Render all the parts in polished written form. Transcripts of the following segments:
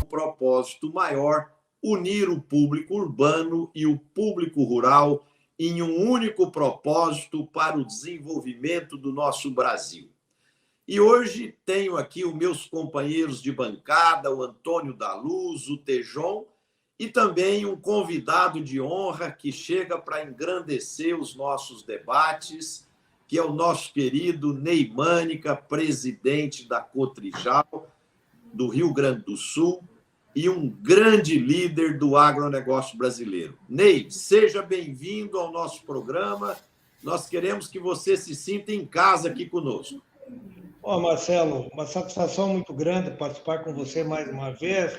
O propósito maior, unir o público urbano e o público rural em um único propósito para o desenvolvimento do nosso Brasil. E hoje tenho aqui os meus companheiros de bancada, o Antônio da Luz, o Tejon, e também um convidado de honra que chega para engrandecer os nossos debates, que é o nosso querido Ney Mânica, presidente da Cotrijal, do Rio Grande do Sul, e um grande líder do agronegócio brasileiro. Ney, seja bem-vindo ao nosso programa. Nós queremos que você se sinta em casa aqui conosco. Marcelo, uma satisfação muito grande participar com você mais uma vez,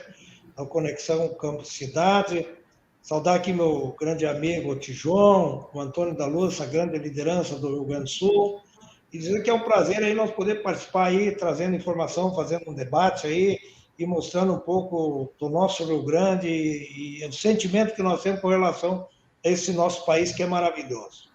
na Conexão Campus Cidade. Saudar aqui meu grande amigo o Tijon, o Antônio da Luz, a grande liderança do Rio Grande do Sul, e dizer que é um prazer aí nós poder participar aí, trazendo informação, fazendo um debate aí, e mostrando um pouco do nosso Rio Grande e o sentimento que nós temos com relação a esse nosso país que é maravilhoso.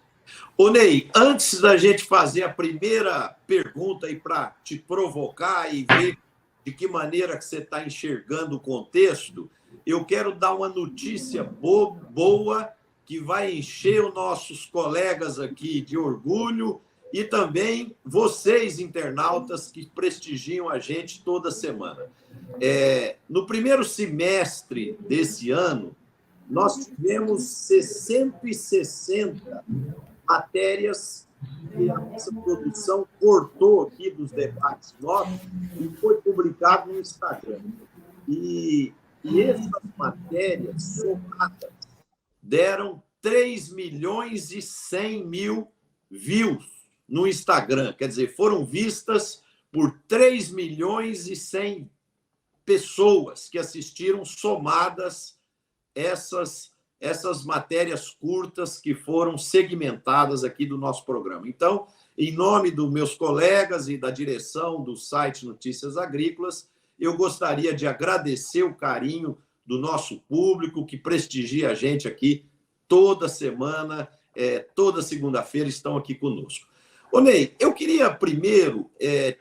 Ô Ney, antes da gente fazer a primeira pergunta aí para te provocar e ver de que maneira que você está enxergando o contexto, eu quero dar uma notícia boa que vai encher os nossos colegas aqui de orgulho e também vocês, internautas, que prestigiam a gente toda semana. No primeiro semestre desse ano, nós tivemos 660 matérias que a nossa produção cortou aqui dos debates nossos e foi publicado no Instagram. E essas matérias somadas deram 3.100.000 views no Instagram. Quer dizer, foram vistas por 3.100.000 pessoas que assistiram somadas essas matérias curtas que foram segmentadas aqui do nosso programa. Então, em nome dos meus colegas e da direção do site Notícias Agrícolas, eu gostaria de agradecer o carinho do nosso público que prestigia a gente aqui toda semana, toda segunda-feira estão aqui conosco. Ô Ney, eu queria primeiro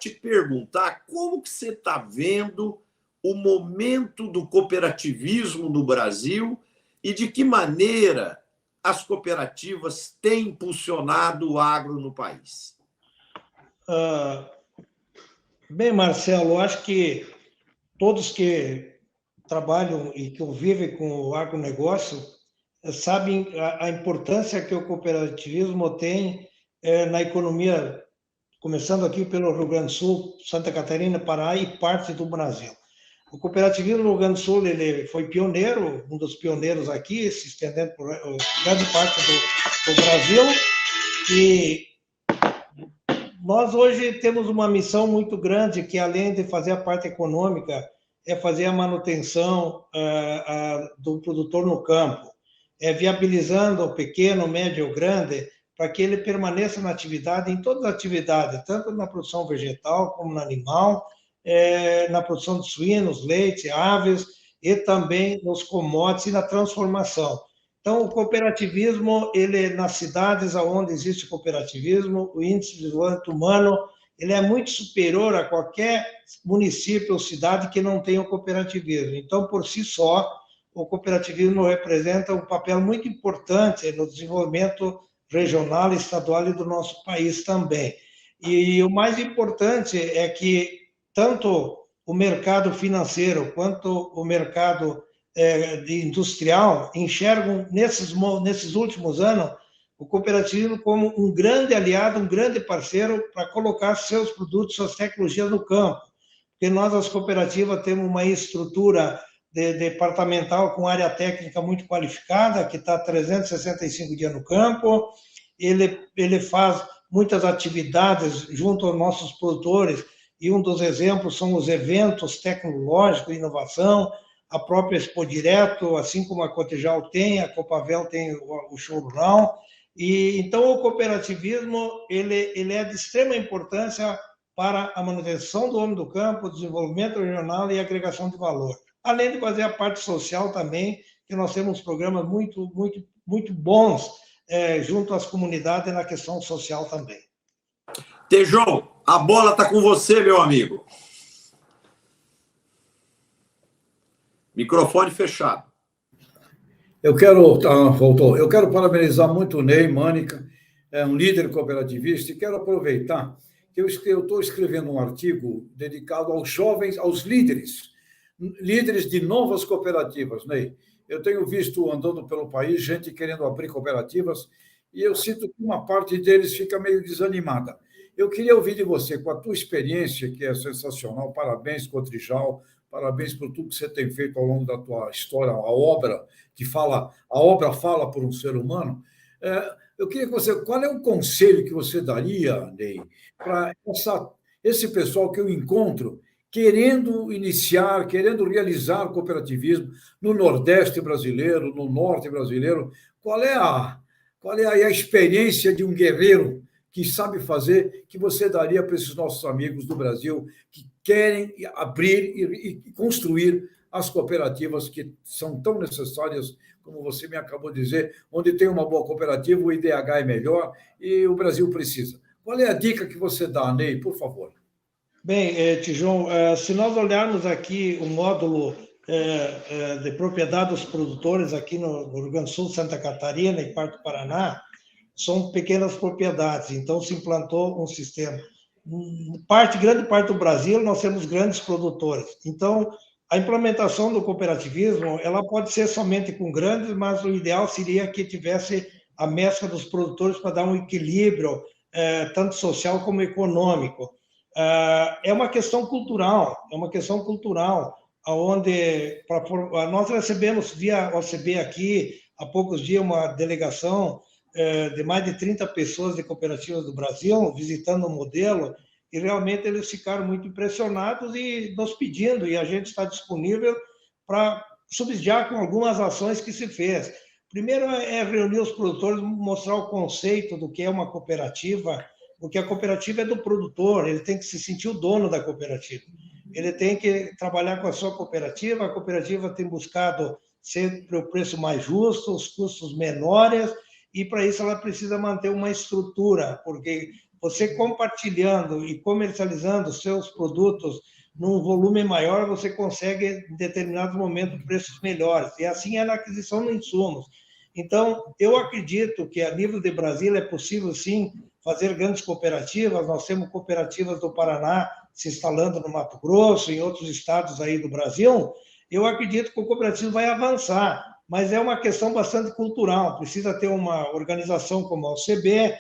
te perguntar como que você está vendo o momento do cooperativismo no Brasil e de que maneira as cooperativas têm impulsionado o agro no país. Bem, Marcelo, acho que todos que trabalham e que vivem com o agronegócio sabem a importância que o cooperativismo tem na economia, começando aqui pelo Rio Grande do Sul, Santa Catarina, Pará e parte do Brasil. O cooperativismo no Rio Grande do Sul ele foi pioneiro, um dos pioneiros aqui, se estendendo por grande parte do Brasil. E nós hoje temos uma missão muito grande, que além de fazer a parte econômica, é fazer a manutenção do produtor no campo, viabilizando o pequeno, médio ou grande, para que ele permaneça na atividade, em todas as atividades, tanto na produção vegetal como na animal, na produção de suínos, leite, aves, e também nos commodities e na transformação. Então, o cooperativismo, ele nas cidades onde existe cooperativismo, o índice de desenvolvimento humano, ele é muito superior a qualquer município ou cidade que não tenha o cooperativismo. Então, por si só, o cooperativismo representa um papel muito importante no desenvolvimento regional, estadual e do nosso país também. E o mais importante é que tanto o mercado financeiro quanto o mercado industrial enxergam, nesses últimos anos, o cooperativismo como um grande aliado, um grande parceiro para colocar seus produtos, suas tecnologias no campo. Porque nós, as cooperativas, temos uma estrutura departamental com área técnica muito qualificada, que está 365 dias no campo, ele faz muitas atividades junto aos nossos produtores, e um dos exemplos são os eventos tecnológicos, inovação, a própria Expo Direto, assim como a Cotrijal tem, a Copavel tem o Showroom. E então o cooperativismo ele é de extrema importância para a manutenção do homem do campo, desenvolvimento regional e agregação de valor. Além de fazer a parte social também, que nós temos programas muito, muito, muito bons junto às comunidades na questão social também. Tejon, a bola está com você, meu amigo. Microfone fechado. Voltou. Eu quero parabenizar muito o Ney Mânica, é um líder cooperativista, e quero aproveitar que eu estou escrevendo um artigo dedicado aos jovens, aos líderes de novas cooperativas, Ney. Eu tenho visto, andando pelo país, gente querendo abrir cooperativas, e eu sinto que uma parte deles fica meio desanimada. Eu queria ouvir de você, com a tua experiência, que é sensacional, parabéns, Cotrijal, parabéns por tudo que você tem feito ao longo da tua história, a obra fala por um ser humano. Eu queria que você, qual é o conselho que você daria, Ney, para esse pessoal que eu encontro querendo iniciar, querendo realizar cooperativismo no Nordeste brasileiro, no Norte brasileiro? Qual é a experiência de um guerreiro que sabe fazer, que você daria para esses nossos amigos do Brasil que querem abrir e construir as cooperativas que são tão necessárias, como você me acabou de dizer, onde tem uma boa cooperativa, o IDH é melhor e o Brasil precisa. Qual é a dica que você dá, Ney, por favor? Bem, Tijon, se nós olharmos aqui o módulo de propriedade dos produtores aqui no Rio Grande do Sul, Santa Catarina e parte do Paraná, são pequenas propriedades, então se implantou um sistema. Grande parte do Brasil, nós temos grandes produtores. Então, a implementação do cooperativismo, ela pode ser somente com grandes, mas o ideal seria que tivesse a mescla dos produtores para dar um equilíbrio, tanto social como econômico. É uma questão cultural, onde nós recebemos via OCB aqui, há poucos dias, uma delegação de mais de 30 pessoas de cooperativas do Brasil, visitando o modelo, e realmente eles ficaram muito impressionados e nos pedindo, e a gente está disponível para subsidiar com algumas ações que se fez. Primeiro é reunir os produtores, mostrar o conceito do que é uma cooperativa, porque a cooperativa é do produtor, ele tem que se sentir o dono da cooperativa. Ele tem que trabalhar com a sua cooperativa, a cooperativa tem buscado sempre o preço mais justo, os custos menores, e para isso ela precisa manter uma estrutura, porque você compartilhando e comercializando seus produtos num volume maior, você consegue, em determinados momentos, preços melhores. E assim é na aquisição de insumos. Então, eu acredito que, a nível de Brasil, é possível, sim, fazer grandes cooperativas. Nós temos cooperativas do Paraná se instalando no Mato Grosso, em outros estados aí do Brasil. Eu acredito que o cooperativismo vai avançar, mas é uma questão bastante cultural. Precisa ter uma organização como a OCB,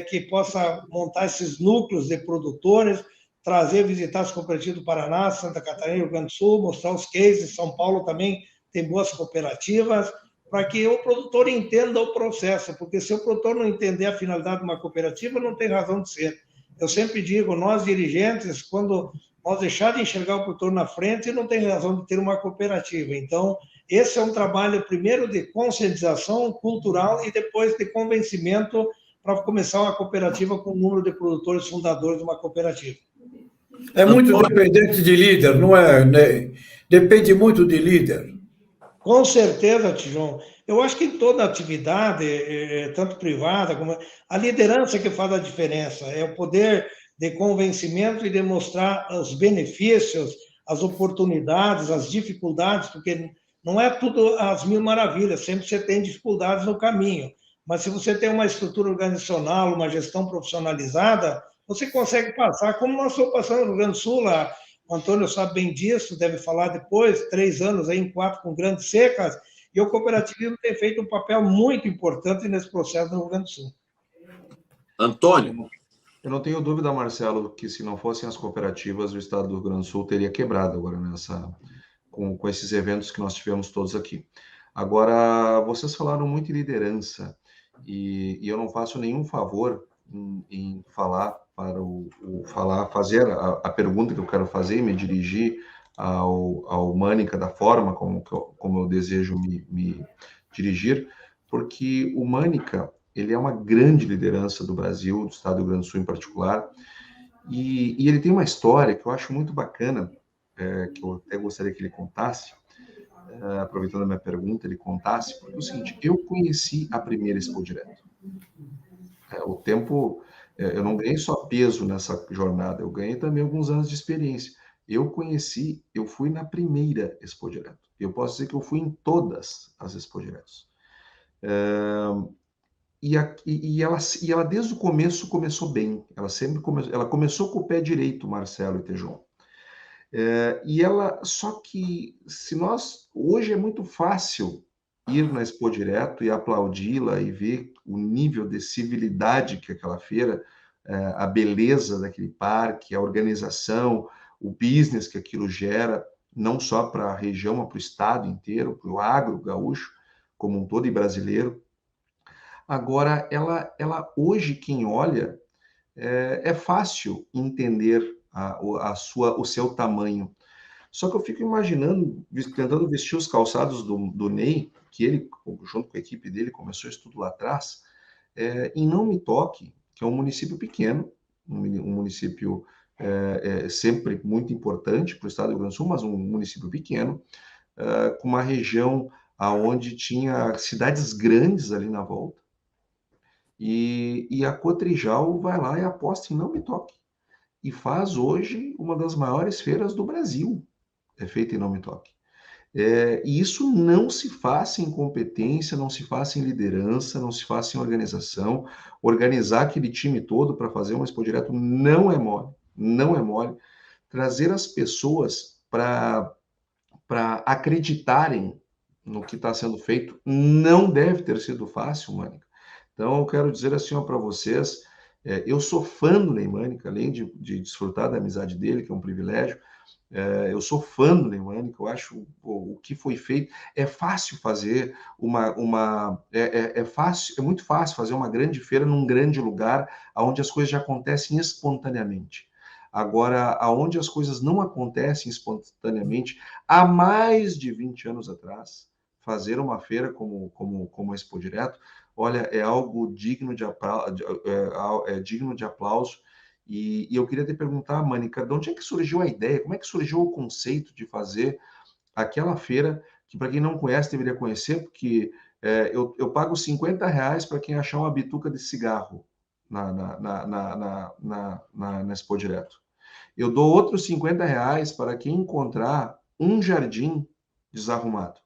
que possa montar esses núcleos de produtores, trazer, visitar as cooperativas do Paraná, Santa Catarina, Rio Grande do Sul, mostrar os cases. São Paulo também tem boas cooperativas, para que o produtor entenda o processo, porque se o produtor não entender a finalidade de uma cooperativa, não tem razão de ser. Eu sempre digo, nós dirigentes, quando nós deixar de enxergar o produtor na frente, não tem razão de ter uma cooperativa. Então, esse é um trabalho, primeiro, de conscientização cultural e depois de convencimento para começar uma cooperativa com o número de produtores fundadores de uma cooperativa. É muito dependente de líder, não é, Ney? Depende muito de líder. Com certeza, Tijon. Eu acho que em toda atividade, tanto privada como a liderança que faz a diferença, é o poder de convencimento e demonstrar os benefícios, as oportunidades, as dificuldades, porque não é tudo as mil maravilhas, sempre você tem dificuldades no caminho. Mas se você tem uma estrutura organizacional, uma gestão profissionalizada, você consegue passar, como nós estamos passando no Rio Grande do Sul, lá, o Antônio sabe bem disso, deve falar depois, 3 anos aí em 4 com grandes secas, e o cooperativismo tem feito um papel muito importante nesse processo no Rio Grande do Sul. Antônio. Eu não tenho dúvida, Marcelo, que se não fossem as cooperativas, o estado do Rio Grande do Sul teria quebrado agora com esses eventos que nós tivemos todos aqui. Agora, vocês falaram muito em liderança, e eu não faço nenhum favor em falar fazer a pergunta que eu quero fazer e me dirigir ao Mânica da forma como eu desejo me dirigir, porque o Mânica, ele é uma grande liderança do Brasil, do estado do Rio Grande do Sul em particular, e ele tem uma história que eu acho muito bacana, que eu até gostaria que ele contasse, aproveitando a minha pergunta, ele contasse, porque é o seguinte, eu conheci a primeira Expo Direto. O tempo Eu não ganhei só peso nessa jornada, eu ganhei também alguns anos de experiência. Eu fui na primeira Expo Direto. Eu posso dizer que eu fui em todas as Expo Diretos. E ela desde o começo começou bem. Ela começou com o pé direito, Marcelo e Tejon. Só que se nós hoje é muito fácil ir na Expo Direto e aplaudi-la e ver o nível de civilidade que aquela feira, a beleza daquele parque, a organização, o business que aquilo gera, não só para a região, mas para o estado inteiro, para o agro gaúcho como um todo e brasileiro. Agora, ela hoje, quem olha, é fácil entender o seu tamanho. Só que eu fico imaginando, tentando vestir os calçados do Ney, que ele, junto com a equipe dele, começou isso tudo lá atrás, em Não Me Toque, que é um município pequeno, um município sempre muito importante para o estado do Rio Grande do Sul, mas um município pequeno, com uma região onde tinha cidades grandes ali na volta, e a Cotrijal vai lá e aposta em Não Me Toque. E faz hoje uma das maiores feiras do Brasil, é feita em Não Me Toque. E isso não se faz em competência, não se faz em liderança, não se faz em organização. Organizar aquele time todo para fazer uma Expo Direto não é mole, não é mole. Trazer as pessoas para acreditarem no que está sendo feito não deve ter sido fácil, Mônica. Então, eu quero dizer assim para vocês, eu sou fã do Ney Mânica, além de desfrutar da amizade dele, que é um privilégio, eu sou fã do Ney Mânica, eu acho o que foi feito, é fácil fazer é muito fácil fazer uma grande feira num grande lugar, onde as coisas já acontecem espontaneamente. Agora, aonde as coisas não acontecem espontaneamente, há mais de 20 anos atrás, fazer uma feira como a Expo Direto, olha, é algo digno de aplauso. E eu queria te perguntar, Mânica, de onde é que surgiu a ideia? Como é que surgiu o conceito de fazer aquela feira, que para quem não conhece, deveria conhecer, porque eu pago R$50 para quem achar uma bituca de cigarro na Expo Direto. Eu dou outros R$50 para quem encontrar um jardim desarrumado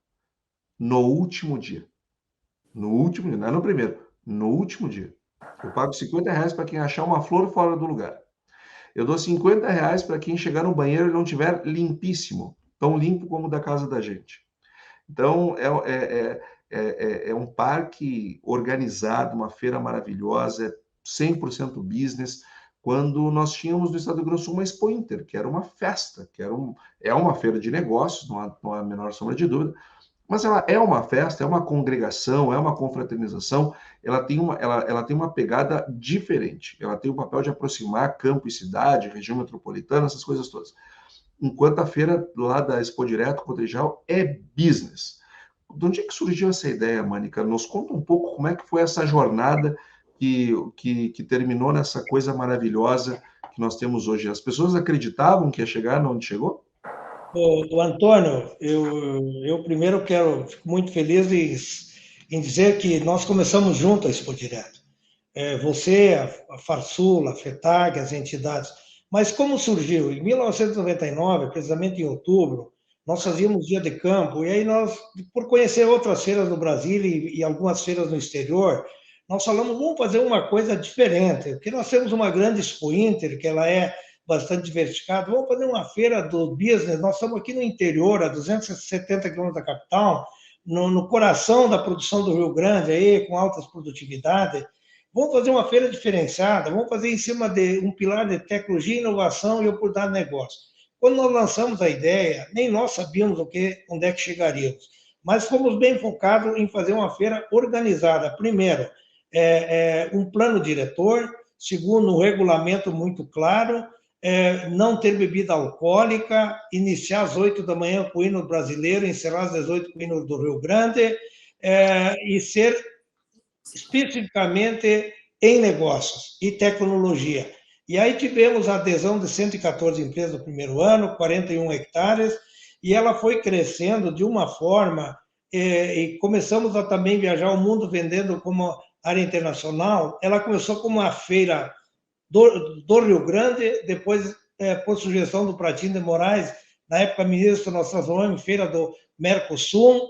no último dia. No último dia, não é no primeiro, no último dia. Eu pago R$50 para quem achar uma flor fora do lugar. Eu dou R$50 para quem chegar no banheiro e não tiver limpíssimo, tão limpo como o da casa da gente. Então, é um parque organizado, uma feira maravilhosa, 100% business, quando nós tínhamos no estado do Rio Grande do Sul uma Expo Inter, que era uma festa, é uma feira de negócios, não há a menor sombra de dúvida, mas ela é uma festa, é uma congregação, é uma confraternização, ela tem uma pegada diferente, ela tem o papel de aproximar campo e cidade, região metropolitana, essas coisas todas. Enquanto a feira lá da Expo Direto, Cotrijal, é business. De onde é que surgiu essa ideia, Mânica? Nos conta um pouco como é que foi essa jornada que terminou nessa coisa maravilhosa que nós temos hoje. As pessoas acreditavam que ia chegar onde chegou? O Antônio, eu primeiro fico muito feliz em dizer que nós começamos juntos a Expo Direto. Você, a Farsul, a FETAG, as entidades. Mas como surgiu? Em 1999, precisamente em outubro, nós fazíamos dia de campo, e aí nós, por conhecer outras feiras no Brasil e algumas feiras no exterior, nós falamos, vamos fazer uma coisa diferente, porque nós temos uma grande Expo Inter, que ela é bastante diversificada, vamos fazer uma feira do business, nós estamos aqui no interior, a 270 quilômetros da capital, no coração da produção do Rio Grande, aí, com altas produtividades. Vamos fazer uma feira diferenciada, vamos fazer em cima de um pilar de tecnologia, inovação e oportunidade de negócio. Quando nós lançamos a ideia, nem nós sabíamos onde é que chegaríamos, mas fomos bem focados em fazer uma feira organizada. Primeiro, um plano diretor, segundo, um regulamento muito claro, não ter bebida alcoólica, iniciar às 8 da manhã com o hino brasileiro, encerrar às 18 com o hino do Rio Grande, e ser especificamente em negócios e tecnologia. E aí tivemos a adesão de 114 empresas no primeiro ano, 41 hectares, e ela foi crescendo de uma forma, e começamos a também viajar o mundo vendendo como área internacional. Ela começou como uma feira do Rio Grande, depois, por sugestão do Pratini de Moraes, na época ministro, nós transformamos em feira do Mercosul,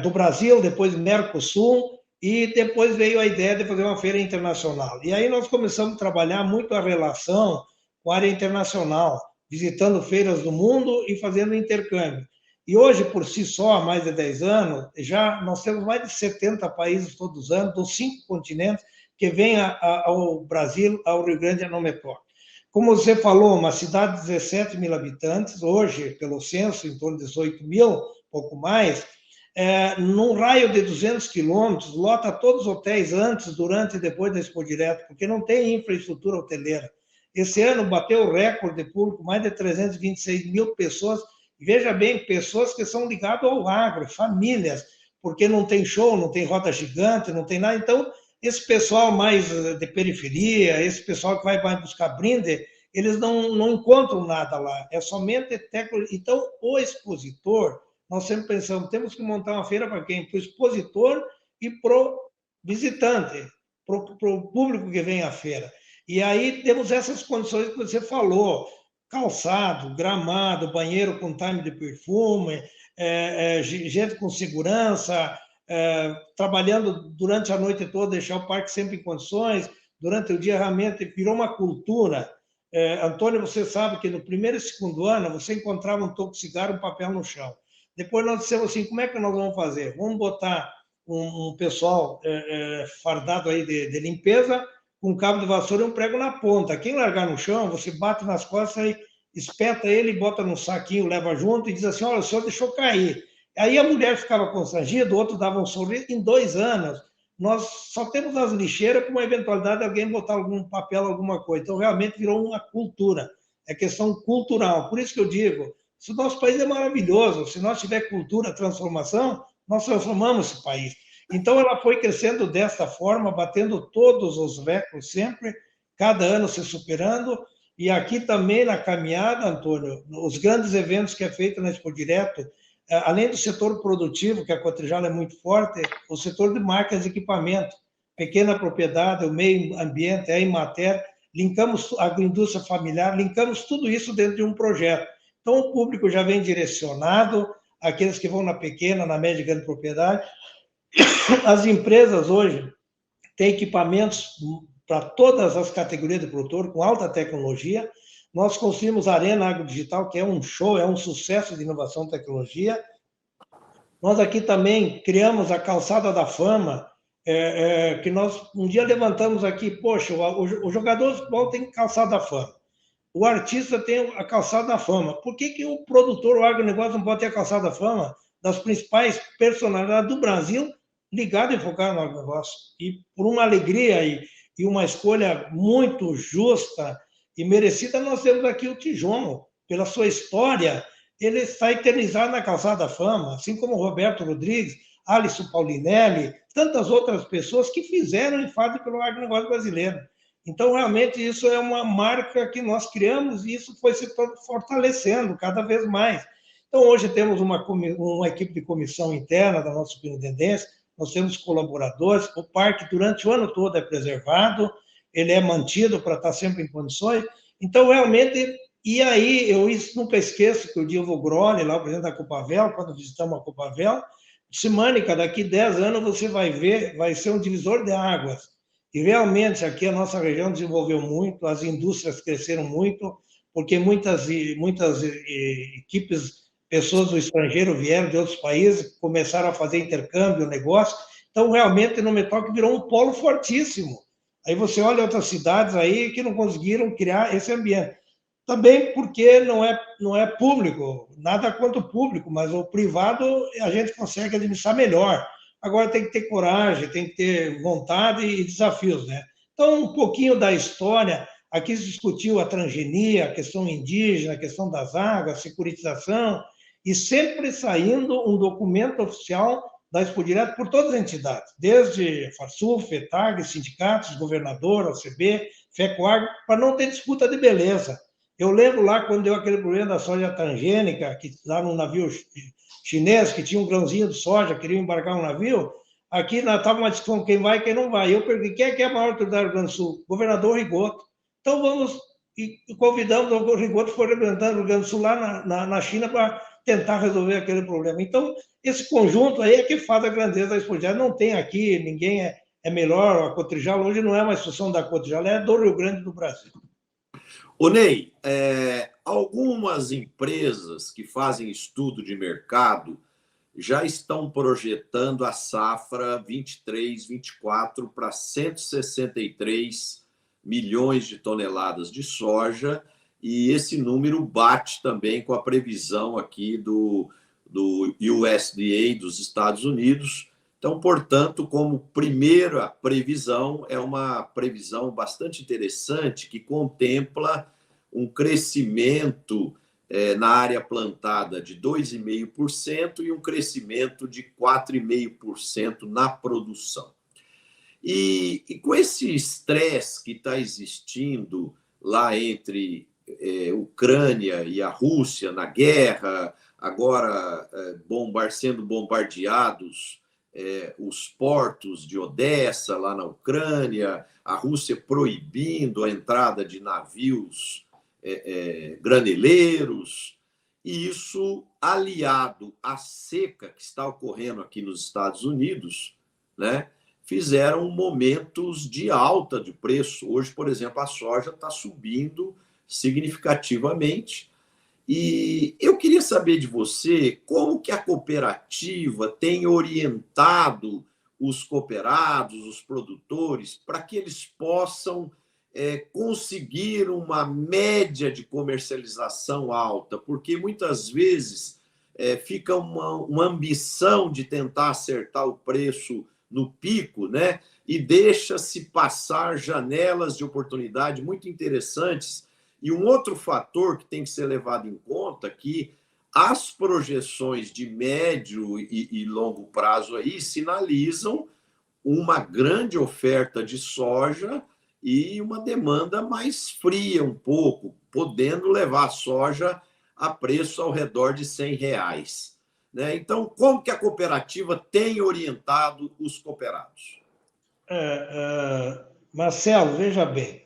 do Brasil, depois Mercosul, e depois veio a ideia de fazer uma feira internacional. E aí nós começamos a trabalhar muito a relação com a área internacional, visitando feiras do mundo e fazendo intercâmbio. E hoje, por si só, há mais de 10 anos, já nós temos mais de 70 países todos os anos, dos 5 continentes, que vêm ao Brasil, ao Rio Grande e à Nometópolis. Como você falou, uma cidade de 17 mil habitantes, hoje, pelo censo, em torno de 18 mil, pouco mais, num raio de 200 quilômetros, lota todos os hotéis antes, durante e depois da Expo Direto, porque não tem infraestrutura hoteleira. Esse ano bateu o recorde de público, mais de 326 mil pessoas. Veja bem, pessoas que são ligadas ao agro, famílias, porque não tem show, não tem roda gigante, não tem nada. Então, esse pessoal mais de periferia, esse pessoal que vai buscar brinde, eles não encontram nada lá. É somente tecnologia. Então, o expositor, nós sempre pensamos, temos que montar uma feira para quem? Para o expositor e para o visitante, para o público que vem à feira. E aí temos essas condições que você falou, calçado, gramado, banheiro com time de perfume, gente com segurança, trabalhando durante a noite toda, deixar o parque sempre em condições, durante o dia realmente virou uma cultura. Antônio, você sabe que no primeiro e segundo ano você encontrava um toco de cigarro, um papel no chão. Depois nós dissemos assim, como é que nós vamos fazer? Vamos botar um pessoal fardado aí de limpeza, com um cabo de vassoura e um prego na ponta. Quem largar no chão, você bate nas costas e espeta ele, bota num saquinho, leva junto e diz assim, olha, o senhor deixou cair. Aí a mulher ficava constrangida, o outro dava um sorriso. Em 2 anos, nós só temos as lixeiras com uma eventualidade de alguém botar algum papel, alguma coisa. Então, realmente virou uma cultura. É questão cultural. Por isso que eu digo, se o nosso país é maravilhoso, se nós tiver cultura, transformação, nós transformamos esse país. Então, ela foi crescendo dessa forma, batendo todos os recordes sempre, cada ano se superando. E aqui também, na caminhada, Antônio, os grandes eventos que é feito na Expo Direto, além do setor produtivo, que a Cotrijal é muito forte, o setor de marcas e equipamento, pequena propriedade, o meio ambiente, a Emater, linkamos a agroindústria familiar, linkamos tudo isso dentro de um projeto. Então, o público já vem direcionado, aqueles que vão na pequena, na média e grande propriedade. As empresas hoje têm equipamentos para todas as categorias de produtor, com alta tecnologia. Nós construímos a Arena Agrodigital, que é um show, é um sucesso de inovação e tecnologia. Nós aqui também criamos a Calçada da Fama, que nós um dia levantamos aqui, poxa, o jogador de futebol tem Calçada da Fama, o artista tem a Calçada da Fama. Por que o produtor, o agronegócio, não pode ter a Calçada da Fama das principais personalidades do Brasil ligado e focado no agronegócio? E por uma alegria e uma escolha muito justa e merecida, nós temos aqui o Tijon, pela sua história, ele está eternizado na Calçada da Fama, assim como o Roberto Rodrigues, Alisson Paulinelli, tantas outras pessoas que fizeram e fazem pelo agronegócio brasileiro. Então, realmente, isso é uma marca que nós criamos e isso foi se fortalecendo cada vez mais. Então, hoje temos uma equipe de comissão interna da nossa superintendência, nós temos colaboradores, o parque durante o ano todo é preservado, ele é mantido para estar sempre em condições. Então, realmente, e aí, eu isso nunca esqueço que o Dilvo Groli, lá o presidente da Copavel, quando visitamos a Copavel, disse, Mânica, daqui 10 anos você vai ver, vai ser um divisor de águas. E realmente aqui a nossa região desenvolveu muito, as indústrias cresceram muito, porque muitas equipes, pessoas do estrangeiro vieram de outros países, começaram a fazer intercâmbio, negócio. Então, realmente, no Nometópolis virou um polo fortíssimo. Aí você olha outras cidades aí que não conseguiram criar esse ambiente. Também porque não é público, nada quanto público, mas o privado a gente consegue administrar melhor. Agora tem que ter coragem, tem que ter vontade e desafios, né? Então, um pouquinho da história, aqui se discutiu a transgenia, a questão indígena, a questão das águas, securitização, e sempre saindo um documento oficial da Expo Direto por todas as entidades, desde Farsul, FETAG, sindicatos, governador, OCB, FECOAGRO, para não ter disputa de beleza. Eu lembro lá quando deu aquele problema da soja transgênica, que lá num navio chinês, que tinha um grãozinho de soja, queria embarcar um navio, aqui estava uma discussão, quem vai e quem não vai. Eu perguntei, quem é a maior autoridade do Rio Grande do Sul? Governador Rigoto. Então, vamos e convidamos o Rigoto, foi representando o Rio Grande do Sul lá na China para tentar resolver aquele problema. Então, esse conjunto aí é que faz a grandeza da Expo Diário. Não tem aqui, ninguém é melhor, a Cotrijal hoje não é uma instituição da Cotrijal, é do Rio Grande do Brasil. Ô, Ney, algumas empresas que fazem estudo de mercado já estão projetando a safra 23-24 para 163 milhões de toneladas de soja, e esse número bate também com a previsão aqui do USDA dos Estados Unidos. Então, portanto, como primeira previsão, é uma previsão bastante interessante que contempla um crescimento na área plantada de 2,5% e um crescimento de 4,5% na produção. E com esse estresse que está existindo lá entre Ucrânia e a Rússia na guerra, agora sendo bombardeados os portos de Odessa, lá na Ucrânia, a Rússia proibindo a entrada de navios graneleiros, e isso aliado à seca que está ocorrendo aqui nos Estados Unidos, né, fizeram momentos de alta de preço. Hoje, por exemplo, a soja está subindo significativamente. E eu queria saber de você como que a cooperativa tem orientado os cooperados, os produtores, para que eles possam conseguir uma média de comercialização alta, porque muitas vezes fica uma ambição de tentar acertar o preço no pico, né? E deixa-se passar janelas de oportunidade muito interessantes. E um outro fator que tem que ser levado em conta é que as projeções de médio e longo prazo aí sinalizam uma grande oferta de soja e uma demanda mais fria um pouco, podendo levar a soja a preço ao redor de R$100. Né? Então, como que a cooperativa tem orientado os cooperados? Marcelo, veja bem,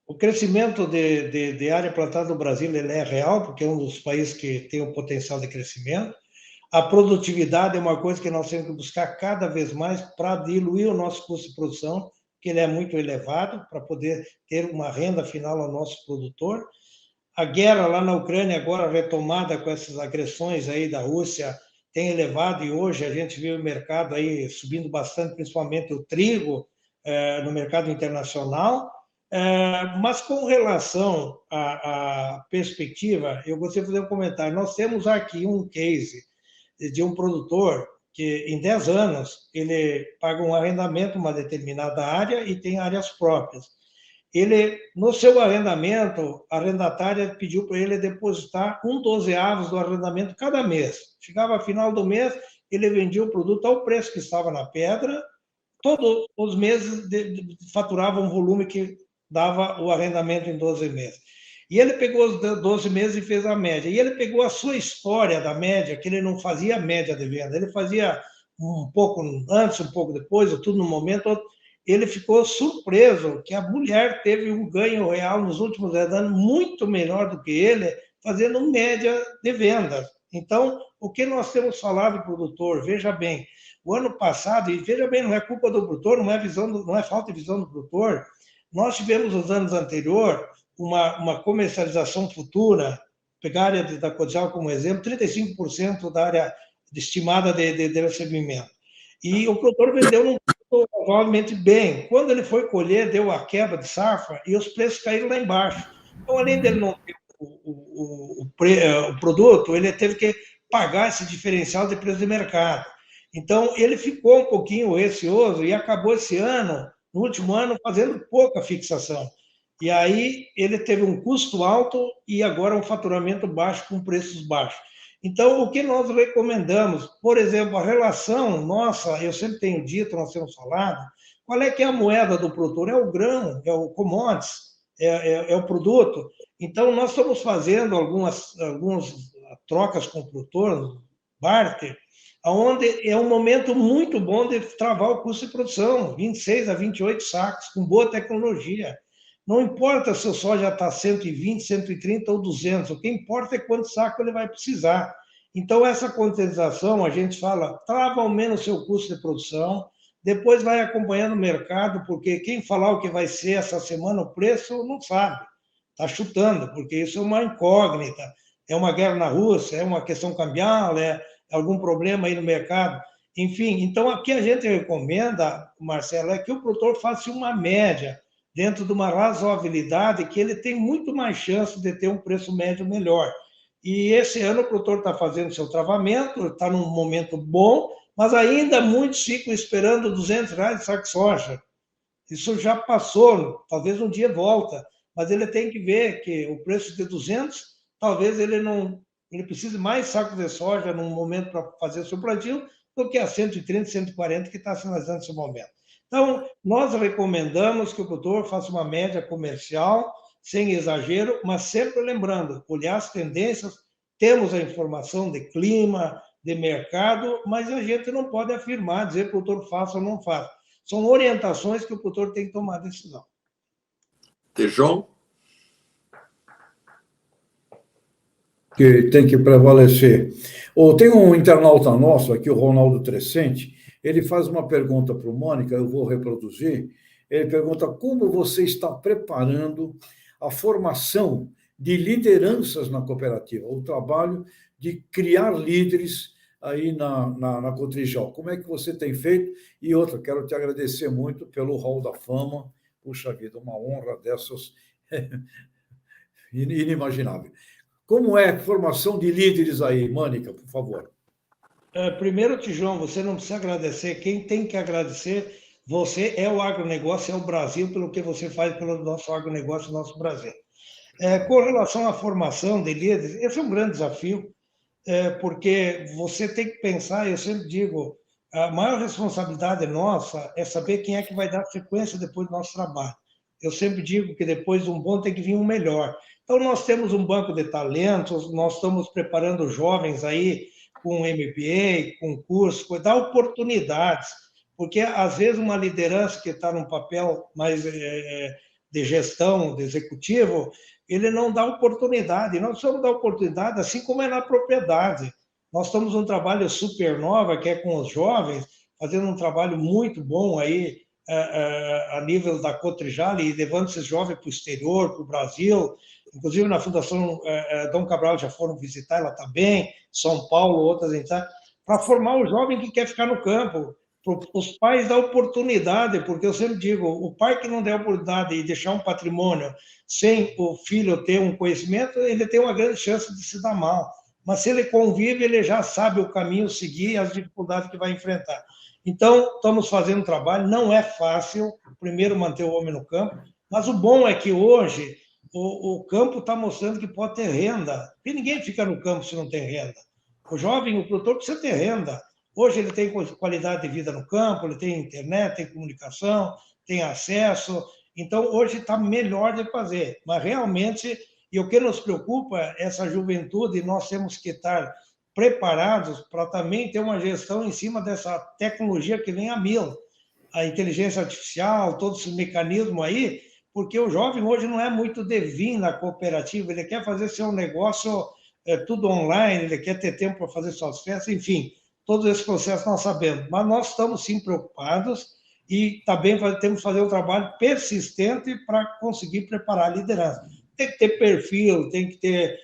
o crescimento de área plantada no Brasil ele é real, porque é um dos países que tem o potencial de crescimento. A produtividade é uma coisa que nós temos que buscar cada vez mais para diluir o nosso custo de produção, que ele é muito elevado, para poder ter uma renda final ao nosso produtor. A guerra lá na Ucrânia, agora retomada com essas agressões aí da Rússia, tem elevado, e hoje a gente vê o mercado aí subindo bastante, principalmente o trigo no mercado internacional. Mas com relação à perspectiva, eu gostaria de fazer um comentário. Nós temos aqui um case de um produtor que, em 10 anos, ele paga um arrendamento, uma determinada área, e tem áreas próprias. Ele, no seu arrendamento, a arrendatária pediu para ele depositar 1/12 do arrendamento cada mês. Chegava ao final do mês, ele vendia o produto ao preço que estava na pedra, todos os meses faturava um volume que dava o arrendamento em 12 meses. E ele pegou os 12 meses e fez a média. E ele pegou a sua história da média, que ele não fazia média de venda, ele fazia um pouco antes, um pouco depois, ou tudo no momento. Ele ficou surpreso que a mulher teve um ganho real nos últimos 10 anos muito menor do que ele, fazendo média de vendas. Então, o que nós temos falado, produtor, veja bem, o ano passado, e veja bem, não é culpa do produtor, não é falta de visão do produtor, nós tivemos nos anos anteriores uma comercialização futura, pegar a área da Cotrijal como exemplo, 35% da área estimada de recebimento. E o produtor vendeu num preço razoavelmente bem. Quando ele foi colher, deu a quebra de safra e os preços caíram lá embaixo. Então, além dele não ter o produto, ele teve que pagar esse diferencial de preço de mercado. Então, ele ficou um pouquinho receoso e acabou esse ano, no último ano, fazendo pouca fixação. E aí ele teve um custo alto e agora um faturamento baixo com preços baixos. Então, o que nós recomendamos, por exemplo, a relação nossa, eu sempre tenho dito, nós temos falado, qual é que é a moeda do produtor? É o grão, é o commodities, é o produto. Então, nós estamos fazendo algumas trocas com o produtor, barter, onde é um momento muito bom de travar o custo de produção, 26 a 28 sacos, com boa tecnologia. Não importa se o soja está 120, 130 ou 200, o que importa é quanto saco ele vai precisar. Então, essa contabilização, a gente fala, trava ao menos o seu custo de produção, depois vai acompanhando o mercado, porque quem falar o que vai ser essa semana o preço não sabe, está chutando, porque isso é uma incógnita, é uma guerra na Rússia, é uma questão cambial, é algum problema aí no mercado. Enfim, então aqui a gente recomenda, Marcelo, é que o produtor faça uma média, dentro de uma razoabilidade, que ele tem muito mais chance de ter um preço médio melhor. E esse ano o produtor está fazendo seu travamento, está num momento bom, mas ainda muitos ficam esperando R$ 200 de saco de soja. Isso já passou, talvez um dia volta, mas ele tem que ver que o preço de 200, talvez ele precise mais saco de soja num momento para fazer o seu plantio do que a 130, 140 que está sinalizando nesse momento. Então, nós recomendamos que o produtor faça uma média comercial, sem exagero, mas sempre lembrando, olhar as tendências, temos a informação de clima, de mercado, mas a gente não pode afirmar, dizer que o produtor faça ou não faça. São orientações que o produtor tem que tomar decisão. Tejon? Que tem que prevalecer. Tem um internauta nosso aqui, o Ronaldo Trescente, ele faz uma pergunta para o Mônica, eu vou reproduzir. Ele pergunta como você está preparando a formação de lideranças na cooperativa, o trabalho de criar líderes aí na Cotrijal. Como é que você tem feito? E outra, quero te agradecer muito pelo Hall da Fama. Puxa vida, uma honra dessas inimaginável. Como é a formação de líderes aí, Mônica, por favor? Primeiro, Tijão, você não precisa agradecer. Quem tem que agradecer, você é o agronegócio, é o Brasil, pelo que você faz pelo nosso agronegócio, nosso Brasil. Com relação à formação de líderes, esse é um grande desafio, porque você tem que pensar, eu sempre digo, a maior responsabilidade nossa é saber quem é que vai dar sequência depois do nosso trabalho. Eu sempre digo que depois de um bom tem que vir um melhor. Então, nós temos um banco de talentos, nós estamos preparando jovens aí com MBA, com curso, dar oportunidades, porque às vezes uma liderança que está num papel mais de gestão, de executivo, ele não dá oportunidade. Nós precisamos dar oportunidade, assim como é na propriedade. Nós estamos num trabalho supernova, que é com os jovens, fazendo um trabalho muito bom aí a nível da Cotrijal e levando esses jovens para o exterior, para o Brasil. Inclusive na Fundação Dom Cabral já foram visitar, ela está bem, São Paulo, outras entidades, para formar o jovem que quer ficar no campo. Os pais dar oportunidade, porque eu sempre digo, o pai que não der oportunidade e deixar um patrimônio sem o filho ter um conhecimento, ele tem uma grande chance de se dar mal. Mas se ele convive, ele já sabe o caminho seguir e as dificuldades que vai enfrentar. Então, estamos fazendo um trabalho, não é fácil, primeiro manter o homem no campo, mas o bom é que hoje o campo está mostrando que pode ter renda, porque ninguém fica no campo se não tem renda. O jovem, o produtor precisa ter renda. Hoje ele tem qualidade de vida no campo, ele tem internet, tem comunicação, tem acesso. Então, hoje está melhor de fazer. Mas, realmente, e o que nos preocupa é essa juventude, e nós temos que estar preparados para também ter uma gestão em cima dessa tecnologia que vem a mil. A inteligência artificial, todo esse mecanismo aí, porque o jovem hoje não é muito de vir na cooperativa, ele quer fazer seu negócio tudo online, ele quer ter tempo para fazer suas festas, enfim. Todos esses processos nós sabemos, mas nós estamos sim preocupados e também temos que fazer um trabalho persistente para conseguir preparar a liderança. Tem que ter perfil, tem que ter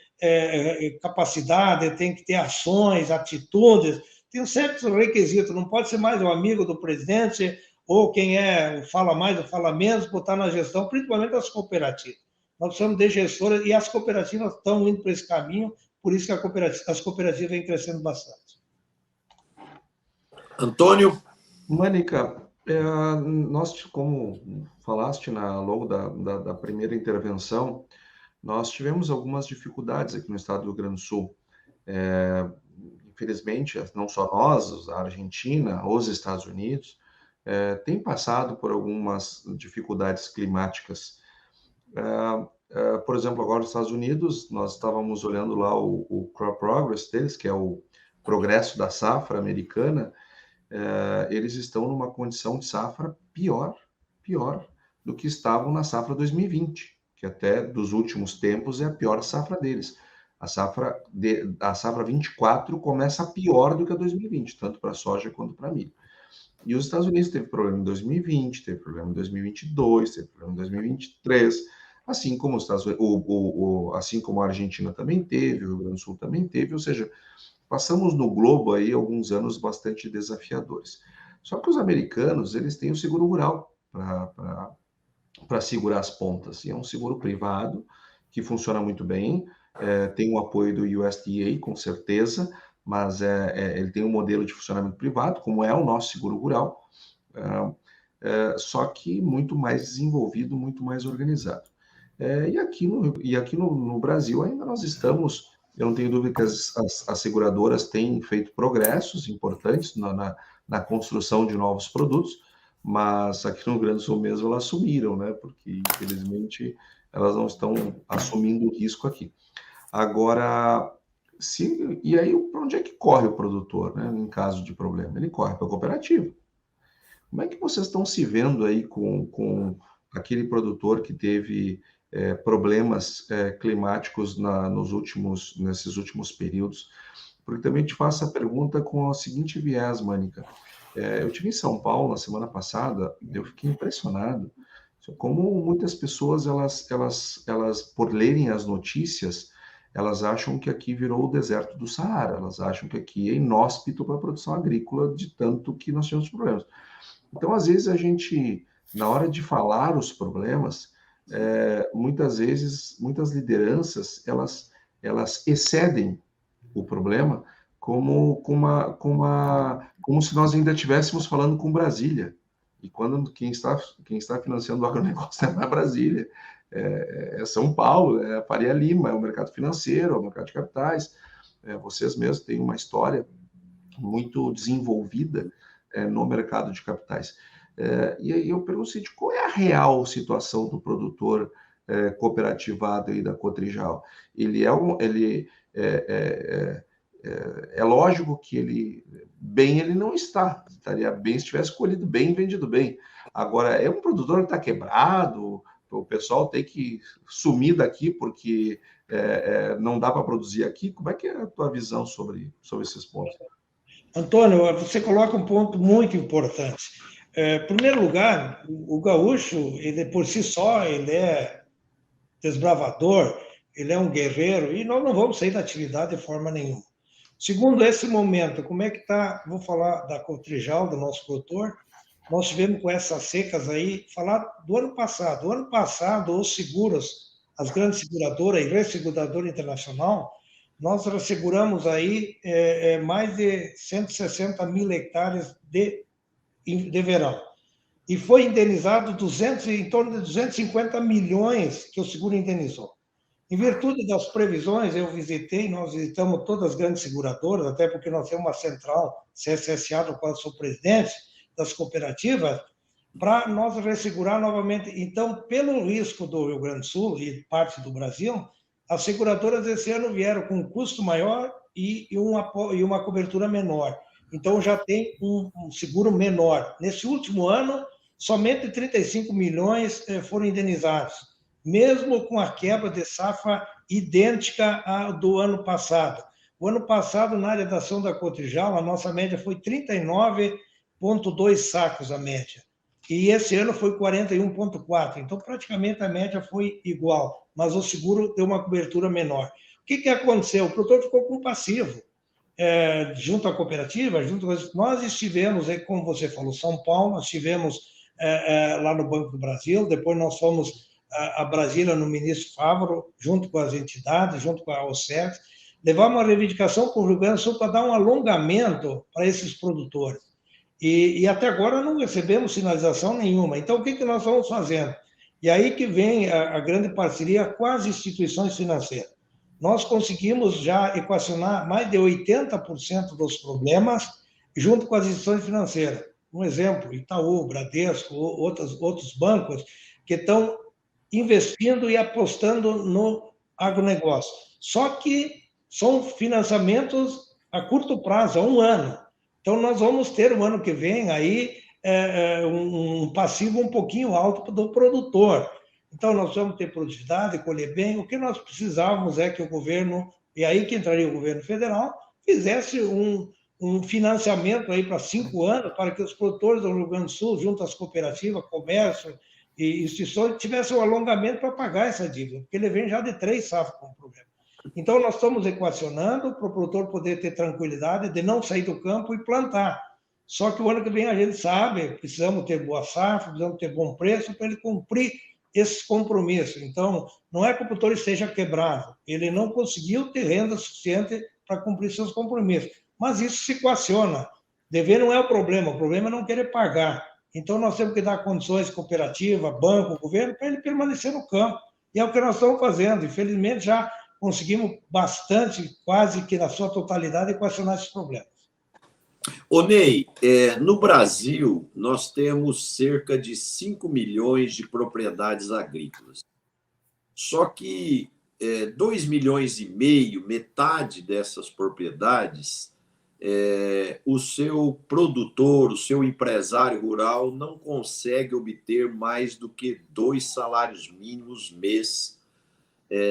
capacidade, tem que ter ações, atitudes, tem certos requisitos, não pode ser mais o amigo do presidente ou quem fala mais ou fala menos, botar na gestão, principalmente das cooperativas. Nós precisamos de gestoras e as cooperativas estão indo para esse caminho, por isso que as cooperativas vêm crescendo bastante. Antônio? Mônica, nós, como falaste ao longo da primeira intervenção, nós tivemos algumas dificuldades aqui no estado do Rio Grande do Sul. Infelizmente, não só nós, a Argentina, os Estados Unidos, têm passado por algumas dificuldades climáticas. Por exemplo, agora nos Estados Unidos, nós estávamos olhando lá o Crop Progress deles, que é o progresso da safra americana. Eles estão numa condição de safra pior do que estavam na safra 2020, que até dos últimos tempos é a pior safra deles. A safra 24 começa pior do que a 2020, tanto para soja quanto para milho. E os Estados Unidos teve problema em 2020, teve problema em 2022, teve problema em 2023, assim como os Estados Unidos, assim como a Argentina também teve, o Rio Grande do Sul também teve, ou seja, passamos no globo aí alguns anos bastante desafiadores. Só que os americanos, eles têm o seguro rural para segurar as pontas, e é um seguro privado que funciona muito bem, tem o apoio do USDA, com certeza, mas ele tem um modelo de funcionamento privado, como é o nosso seguro rural, só que muito mais desenvolvido, muito mais organizado. E aqui no Brasil ainda nós estamos, eu não tenho dúvida que as seguradoras têm feito progressos importantes na construção de novos produtos, mas aqui no Rio Grande do Sul mesmo elas sumiram, né? Porque infelizmente elas não estão assumindo o risco aqui. Agora, e aí, para onde é que corre o produtor, né, em caso de problema? Ele corre para a cooperativa. Como é que vocês estão se vendo aí com aquele produtor que teve problemas climáticos nesses últimos períodos? Porque também te faço a pergunta com a seguinte viés, Mânica. Eu estive em São Paulo na semana passada, eu fiquei impressionado como muitas pessoas, elas por lerem as notícias, elas acham que aqui virou o deserto do Saara, elas acham que aqui é inóspito para a produção agrícola, de tanto que nós temos problemas. Então, às vezes, a gente, na hora de falar os problemas, muitas vezes, muitas lideranças, elas excedem o problema como se nós ainda estivéssemos falando com Brasília. E quando quem está financiando o agronegócio não é Brasília, é São Paulo, é a Faria Lima, é o mercado financeiro, é o mercado de capitais. Vocês mesmos têm uma história muito desenvolvida no mercado de capitais. E aí eu pergunto o seguinte, qual é a real situação do produtor cooperativado aí da Cotrijal? É lógico que ele não estaria bem se tivesse colhido bem e vendido bem. Agora, é um produtor que está quebrado, o pessoal tem que sumir daqui porque não dá para produzir aqui. Como é que é a tua visão sobre esses pontos? Antônio, você coloca um ponto muito importante. Em primeiro lugar, o gaúcho, ele por si só, ele é desbravador, ele é um guerreiro, e nós não vamos sair da atividade de forma nenhuma. Segundo esse momento, como é que está, vou falar da Cotrijal, do nosso produtor, nós tivemos com essas secas aí, falar do ano passado. O ano passado, os seguros, as grandes seguradoras e resseguradora internacional, nós resseguramos aí mais de 160 mil hectares de verão. E foi indenizado em torno de 250 milhões que o seguro indenizou. Em virtude das previsões, nós visitamos todas as grandes seguradoras, até porque nós temos uma central, CSSA, do qual sou presidente, das cooperativas, para nós ressegurar novamente. Então, pelo risco do Rio Grande do Sul e parte do Brasil, as seguradoras esse ano vieram com um custo maior e uma cobertura menor. Então, já tem um seguro menor. Nesse último ano, somente 35 milhões foram indenizados, mesmo com a quebra de safra idêntica à do ano passado. O ano passado, na área da ação da Cotrijal, a nossa média foi 39,2 sacos a média. E esse ano foi 41,4. Então, praticamente a média foi igual, mas o seguro deu uma cobertura menor. O que aconteceu? O produtor ficou com passivo. Junto à cooperativa, nós estivemos, como você falou, São Paulo, nós estivemos lá no Banco do Brasil, depois nós fomos a Brasília, no ministro Fávaro, junto com as entidades, junto com a OCERT, levar uma reivindicação para o Rio Grande do Sul para dar um alongamento para esses produtores. E até agora não recebemos sinalização nenhuma. Então, o que nós vamos fazendo? E aí que vem a grande parceria com as instituições financeiras. Nós conseguimos já equacionar mais de 80% dos problemas junto com as instituições financeiras. Um exemplo, Itaú, Bradesco, outros bancos que estão investindo e apostando no agronegócio. Só que são financiamentos a curto prazo, a um ano. Então, nós vamos ter o ano que vem aí um passivo um pouquinho alto do produtor. Então, nós vamos ter produtividade, colher bem. O que nós precisávamos é que o governo, e aí que entraria o governo federal, fizesse um financiamento aí para 5 anos, para que os produtores do Rio Grande do Sul, junto às cooperativas, comércio e instituições, tivessem um alongamento para pagar essa dívida, porque ele vem já de 3 safras com o problema. Então, nós estamos equacionando para o produtor poder ter tranquilidade de não sair do campo e plantar. Só que o ano que vem a gente sabe, precisamos ter boa safra, precisamos ter bom preço para ele cumprir esses compromissos. Então, não é que o produtor esteja quebrado, ele não conseguiu ter renda suficiente para cumprir seus compromissos. Mas isso se equaciona. Dever não é o problema é não querer pagar. Então, nós temos que dar condições cooperativa, banco, governo, para ele permanecer no campo. E é o que nós estamos fazendo. Infelizmente, já conseguimos bastante, quase que na sua totalidade, equacionar esses problemas. Ô Ney, no Brasil, nós temos cerca de 5 milhões de propriedades agrícolas. Só que 2,5 milhões, metade dessas propriedades, o seu produtor, o seu empresário rural não consegue obter mais do que 2 salários mínimos mês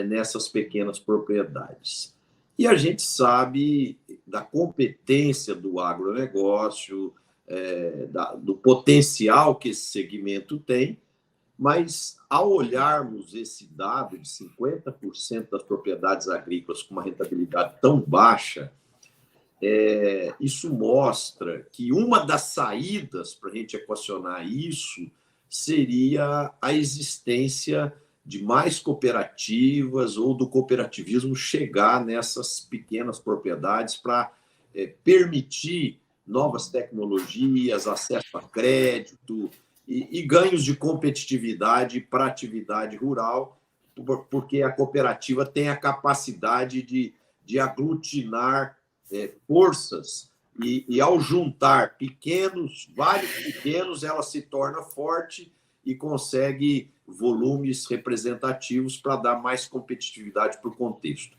nessas pequenas propriedades. E a gente sabe da competência do agronegócio, do potencial que esse segmento tem, mas ao olharmos esse dado de 50% das propriedades agrícolas com uma rentabilidade tão baixa, isso mostra que uma das saídas para a gente equacionar isso seria a existência de mais cooperativas ou do cooperativismo chegar nessas pequenas propriedades para permitir novas tecnologias, acesso a crédito e ganhos de competitividade para a atividade rural, porque a cooperativa tem a capacidade de aglutinar forças e ao juntar vários pequenos, ela se torna forte e consegue volumes representativos para dar mais competitividade para o contexto.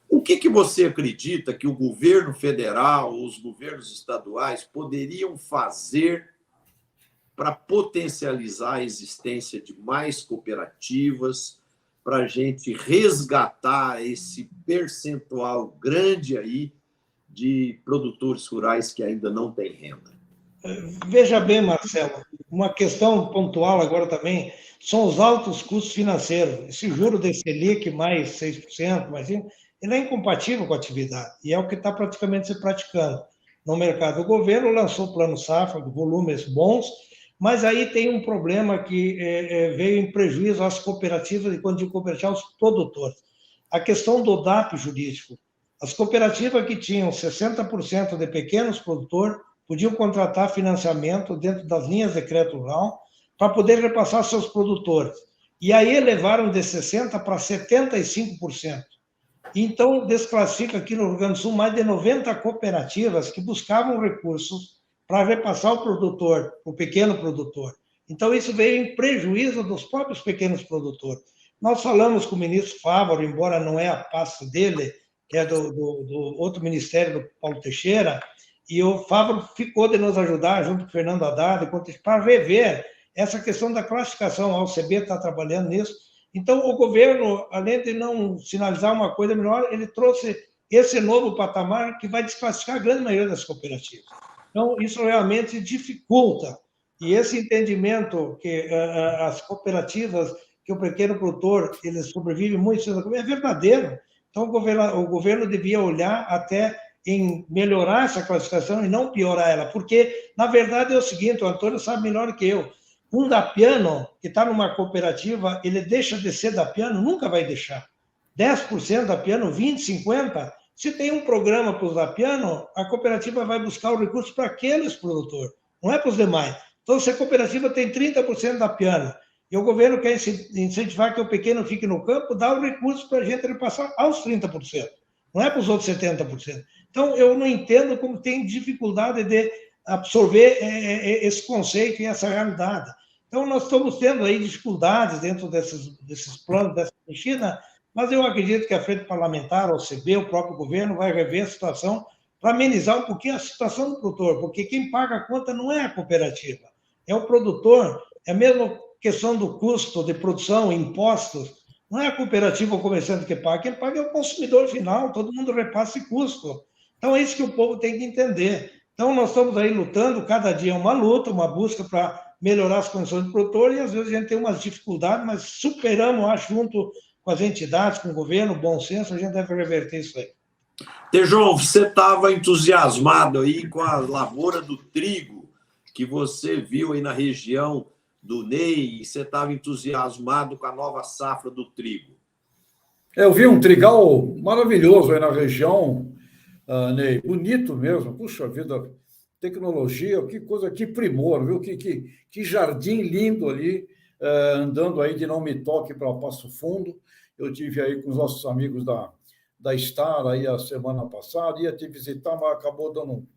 O que você acredita que o governo federal ou os governos estaduais poderiam fazer para potencializar a existência de mais cooperativas, para a gente resgatar esse percentual grande aí de produtores rurais que ainda não têm renda? Veja bem, Marcelo, uma questão pontual agora também são os altos custos financeiros. Esse juro de Selic mais 6%, ele é incompatível com a atividade, e é o que está praticamente se praticando no mercado. O governo lançou o Plano Safra, volumes bons, mas aí tem um problema que veio em prejuízo às cooperativas, e quando digo cooperativa, aos produtores. A questão do DAP jurídico. As cooperativas que tinham 60% de pequenos produtores podiam contratar financiamento dentro das linhas de crédito rural para poder repassar seus produtores. E aí elevaram de 60% para 75%. Então, desclassifica aqui no Rio Grande do Sul mais de 90 cooperativas que buscavam recursos para repassar o produtor, o pequeno produtor. Então, isso veio em prejuízo dos próprios pequenos produtores. Nós falamos com o ministro Fávaro, embora não é a pasta dele, que é do outro ministério, do Paulo Teixeira, e o Fávaro ficou de nos ajudar, junto com o Fernando Haddad, para rever essa questão da classificação. A OCB está trabalhando nisso. Então, o governo, além de não sinalizar uma coisa melhor, ele trouxe esse novo patamar que vai desclassificar a grande maioria das cooperativas. Então, isso realmente dificulta. E esse entendimento que as cooperativas, que o pequeno produtor, ele sobrevive muito, é verdadeiro. Então, o governo devia olhar até em melhorar essa classificação e não piorar ela, porque, na verdade, é o seguinte, o Antônio sabe melhor que eu, um dapiano que está numa cooperativa, ele deixa de ser dapiano? Nunca vai deixar. 10% dapiano, 20%, 50%. Se tem um programa para os dapianos, a cooperativa vai buscar o recurso para aqueles produtores, não é para os demais. Então, se a cooperativa tem 30% dapiano e o governo quer incentivar que o pequeno fique no campo, dá o recurso para a gente repassar aos 30%, não é para os outros 70%. Então, eu não entendo como tem dificuldade de absorver esse conceito e essa realidade. Então, nós estamos tendo aí dificuldades dentro desses planos, dessa mexida, mas eu acredito que a frente parlamentar, a OCB, o próprio governo, vai rever a situação para amenizar um pouquinho a situação do produtor, porque quem paga a conta não é a cooperativa. é o produtor, é a mesma questão do custo de produção, impostos. Não é a cooperativa ou o comerciante que paga, quem paga é o consumidor final, todo mundo repassa esse custo. Então, é isso que o povo tem que entender. Então, nós estamos aí lutando, cada dia é uma luta, uma busca para melhorar as condições do produtor, e às vezes a gente tem umas dificuldades, mas superamos, acho, junto com as entidades, com o governo, bom senso, a gente deve reverter isso aí. Tejon, você estava entusiasmado aí com a lavoura do trigo que você viu aí na região do Ney, e você estava entusiasmado com a nova safra do trigo. Eu vi um trigal maravilhoso aí na região, Ney, bonito mesmo, puxa vida, tecnologia, que coisa, que primor, viu? Que jardim lindo ali, andando aí de Não Me Toque para Passo Fundo. Eu tive aí com os nossos amigos da Star aí a semana passada, ia te visitar, mas acabou dando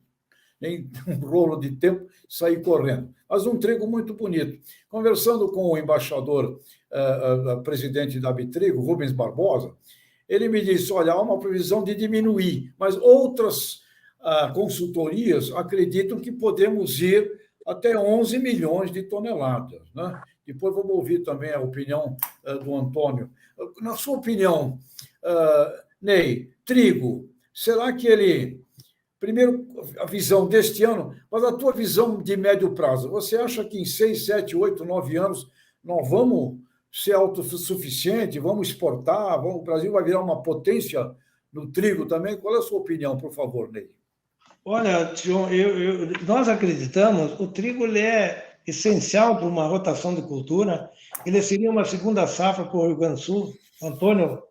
nem um rolo de tempo, sair correndo. Mas um trigo muito bonito. Conversando com o embaixador, presidente da Bitrigo, Rubens Barbosa, ele me disse, olha, há uma previsão de diminuir, mas outras consultorias acreditam que podemos ir até 11 milhões de toneladas, né? Depois vamos ouvir também a opinião do Antônio. Na sua opinião, Ney, trigo, será que ele... Primeiro, a visão deste ano, mas a tua visão de médio prazo. Você acha que em 6, 7, 8, 9 anos nós vamos ser autossuficientes, vamos exportar, o Brasil vai virar uma potência no trigo também? Qual é a sua opinião, por favor, Ney? Olha, Tião, nós acreditamos, o trigo ele é essencial para uma rotação de cultura, ele seria uma segunda safra para o Rio Grande do Sul. Antônio,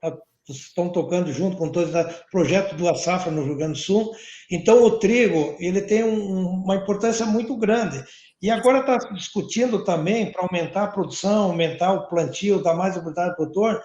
estão tocando junto com todos o projeto do Safra no Rio Grande do Sul. Então, o trigo ele tem uma importância muito grande. E agora está se discutindo também, para aumentar a produção, aumentar o plantio, dar mais oportunidade ao produtor,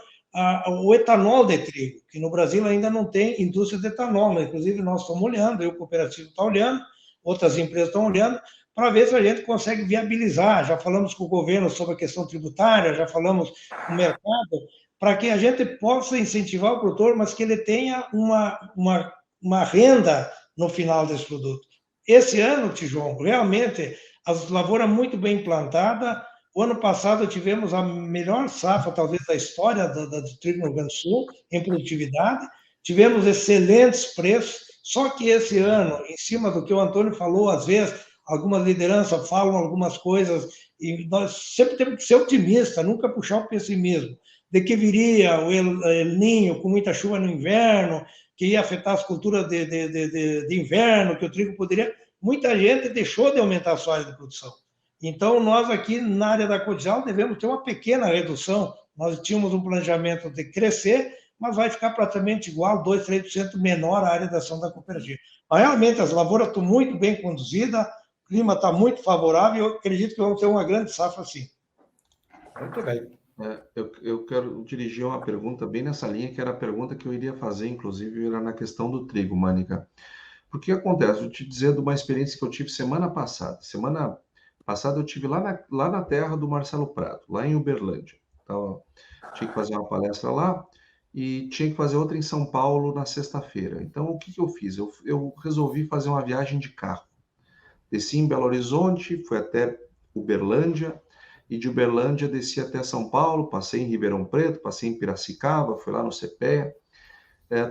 o etanol de trigo, que no Brasil ainda não tem indústria de etanol, mas, inclusive nós estamos olhando, o cooperativo está olhando, outras empresas estão olhando, para ver se a gente consegue viabilizar. Já falamos com o governo sobre a questão tributária, já falamos com o mercado, para que a gente possa incentivar o produtor, mas que ele tenha uma renda no final desse produto. Esse ano, Tijon, realmente, as lavouras muito bem plantadas. O ano passado tivemos a melhor safra, talvez, da história do trigo no Rio Grande do Sul, em produtividade. Tivemos excelentes preços, só que esse ano, em cima do que o Antônio falou, às vezes, algumas lideranças falam algumas coisas, e nós sempre temos que ser otimistas, nunca puxar o pessimismo, de que viria o El Niño com muita chuva no inverno, que ia afetar as culturas de inverno, que o trigo poderia... Muita gente deixou de aumentar a sua área de produção. Então, nós aqui na área da Codial devemos ter uma pequena redução. Nós tínhamos um planejamento de crescer, mas vai ficar praticamente igual, 2%, 3% menor a área de ação da cooperativa. Mas, realmente, as lavouras estão muito bem conduzidas, o clima está muito favorável, eu acredito que vamos ter uma grande safra, sim. Muito bem. Eu quero dirigir uma pergunta bem nessa linha, que era a pergunta que eu iria fazer, inclusive, era na questão do trigo, Mânica. Porque que acontece? Vou te dizer de uma experiência que eu tive semana passada. Semana passada eu tive lá na terra do Marcelo Prado, lá em Uberlândia. Então, tinha que fazer uma palestra lá e tinha que fazer outra em São Paulo na sexta-feira. Então, o que eu fiz? Eu resolvi fazer uma viagem de carro. Desci em Belo Horizonte, fui até Uberlândia, e de Uberlândia desci até São Paulo, passei em Ribeirão Preto, passei em Piracicaba, fui lá no CPE,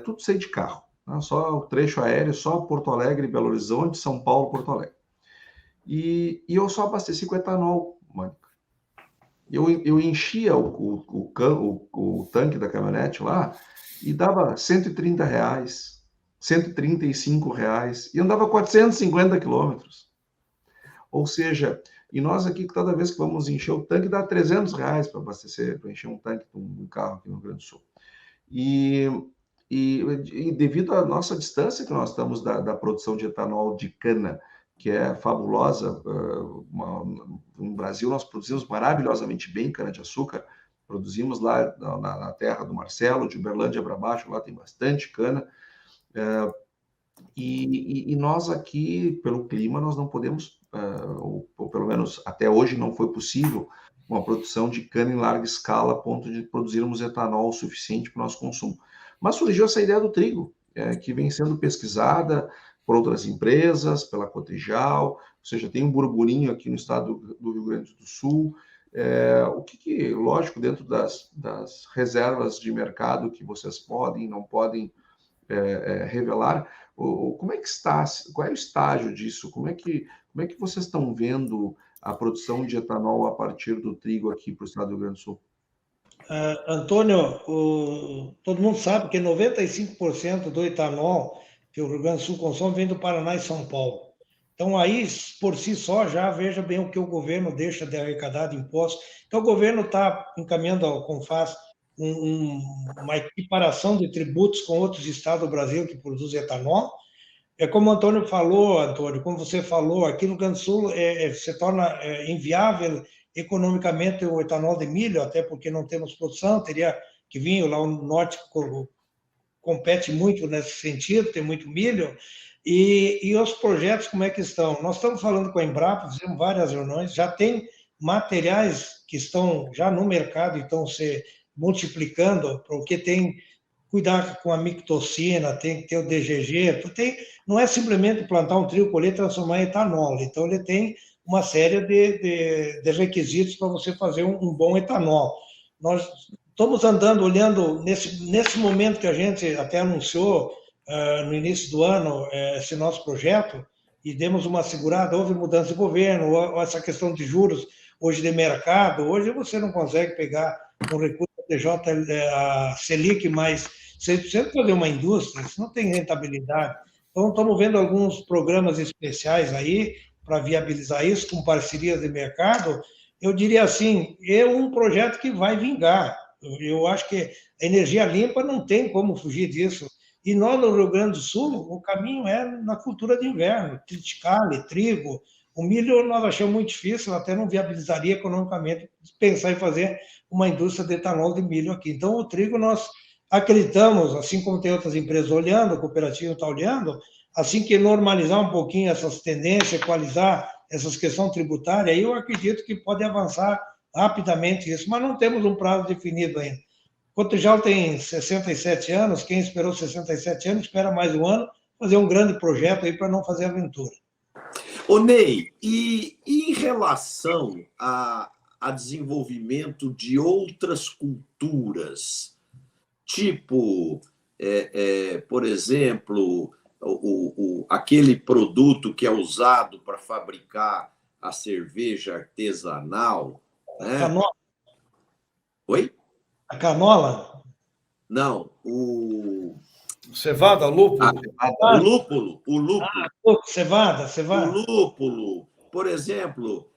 tudo sei de carro. Só o trecho aéreo, só Porto Alegre, Belo Horizonte, São Paulo, Porto Alegre. E eu só abasteci com etanol, Mônica. Eu enchia o tanque da caminhonete lá e dava R$130, R$135, e andava 450 quilômetros. Ou seja, e nós aqui, cada vez que vamos encher o tanque, dá R$300 para abastecer, para encher um tanque de um carro aqui no Rio Grande do Sul. E devido à nossa distância que nós estamos da produção de etanol de cana, que é fabulosa, no Brasil nós produzimos maravilhosamente bem cana-de-açúcar, produzimos lá na terra do Marcelo, de Uberlândia para baixo, lá tem bastante cana, e nós aqui, pelo clima, nós não podemos, ou pelo menos até hoje não foi possível, uma produção de cana em larga escala a ponto de produzirmos etanol suficiente para o nosso consumo. Mas surgiu essa ideia do trigo, que vem sendo pesquisada por outras empresas, pela Cotrijal, seja, tem um burburinho aqui no estado do Rio Grande do Sul. Lógico, dentro das reservas de mercado que vocês podem e não podem revelar, como é que está, qual é o estágio disso? Como é que vocês estão vendo a produção de etanol a partir do trigo aqui para o estado do Rio Grande do Sul? Antônio, todo mundo sabe que 95% do etanol que o Rio Grande do Sul consome vem do Paraná e São Paulo. Então, aí, por si só, já veja bem o que o governo deixa de arrecadar de impostos. Então, o governo está encaminhando ao CONFAS uma equiparação de tributos com outros estados do Brasil que produzem etanol. Como o Antônio falou, como você falou, aqui no Rio Grande do Sul se torna inviável economicamente o etanol de milho, até porque não temos produção, teria que vir lá o norte, compete muito nesse sentido, tem muito milho. E os projetos, como é que estão? Nós estamos falando com a Embrapa, fizemos várias reuniões, já tem materiais que estão já no mercado e estão se multiplicando, porque tem cuidar com a mictocina, tem que ter o DGG, não é simplesmente plantar um trigo, colher e transformar em etanol. Então, ele tem uma série de requisitos para você fazer um bom etanol. Nós estamos andando, olhando, nesse momento que a gente até anunciou, no início do ano, esse nosso projeto, e demos uma segurada, houve mudança de governo, ou essa questão de juros hoje de mercado, hoje você não consegue pegar um recurso a Selic mais 6% fazer uma indústria, isso não tem rentabilidade. Então, estamos vendo alguns programas especiais aí para viabilizar isso, com parcerias de mercado. Eu diria assim, é um projeto que vai vingar. Eu acho que a energia limpa não tem como fugir disso. E nós, no Rio Grande do Sul, o caminho é na cultura de inverno, triticale, trigo. O milho nós achamos muito difícil, até não viabilizaria economicamente pensar em fazer uma indústria de etanol de milho aqui. Então, o trigo nós acreditamos, assim como tem outras empresas olhando, a cooperativa está olhando, assim que normalizar um pouquinho essas tendências, equalizar essas questões tributárias, aí eu acredito que pode avançar rapidamente isso, mas não temos um prazo definido ainda. Cotrijal tem 67 anos, quem esperou 67 anos espera mais um ano, fazer um grande projeto aí para não fazer aventura. Ô Ney, e em relação a desenvolvimento de outras culturas, tipo, por exemplo, aquele produto que é usado para fabricar a cerveja artesanal, né? Canola. Oi? A canola? Não, Cevada, lúpulo. o lúpulo. Cevada. O lúpulo, por exemplo,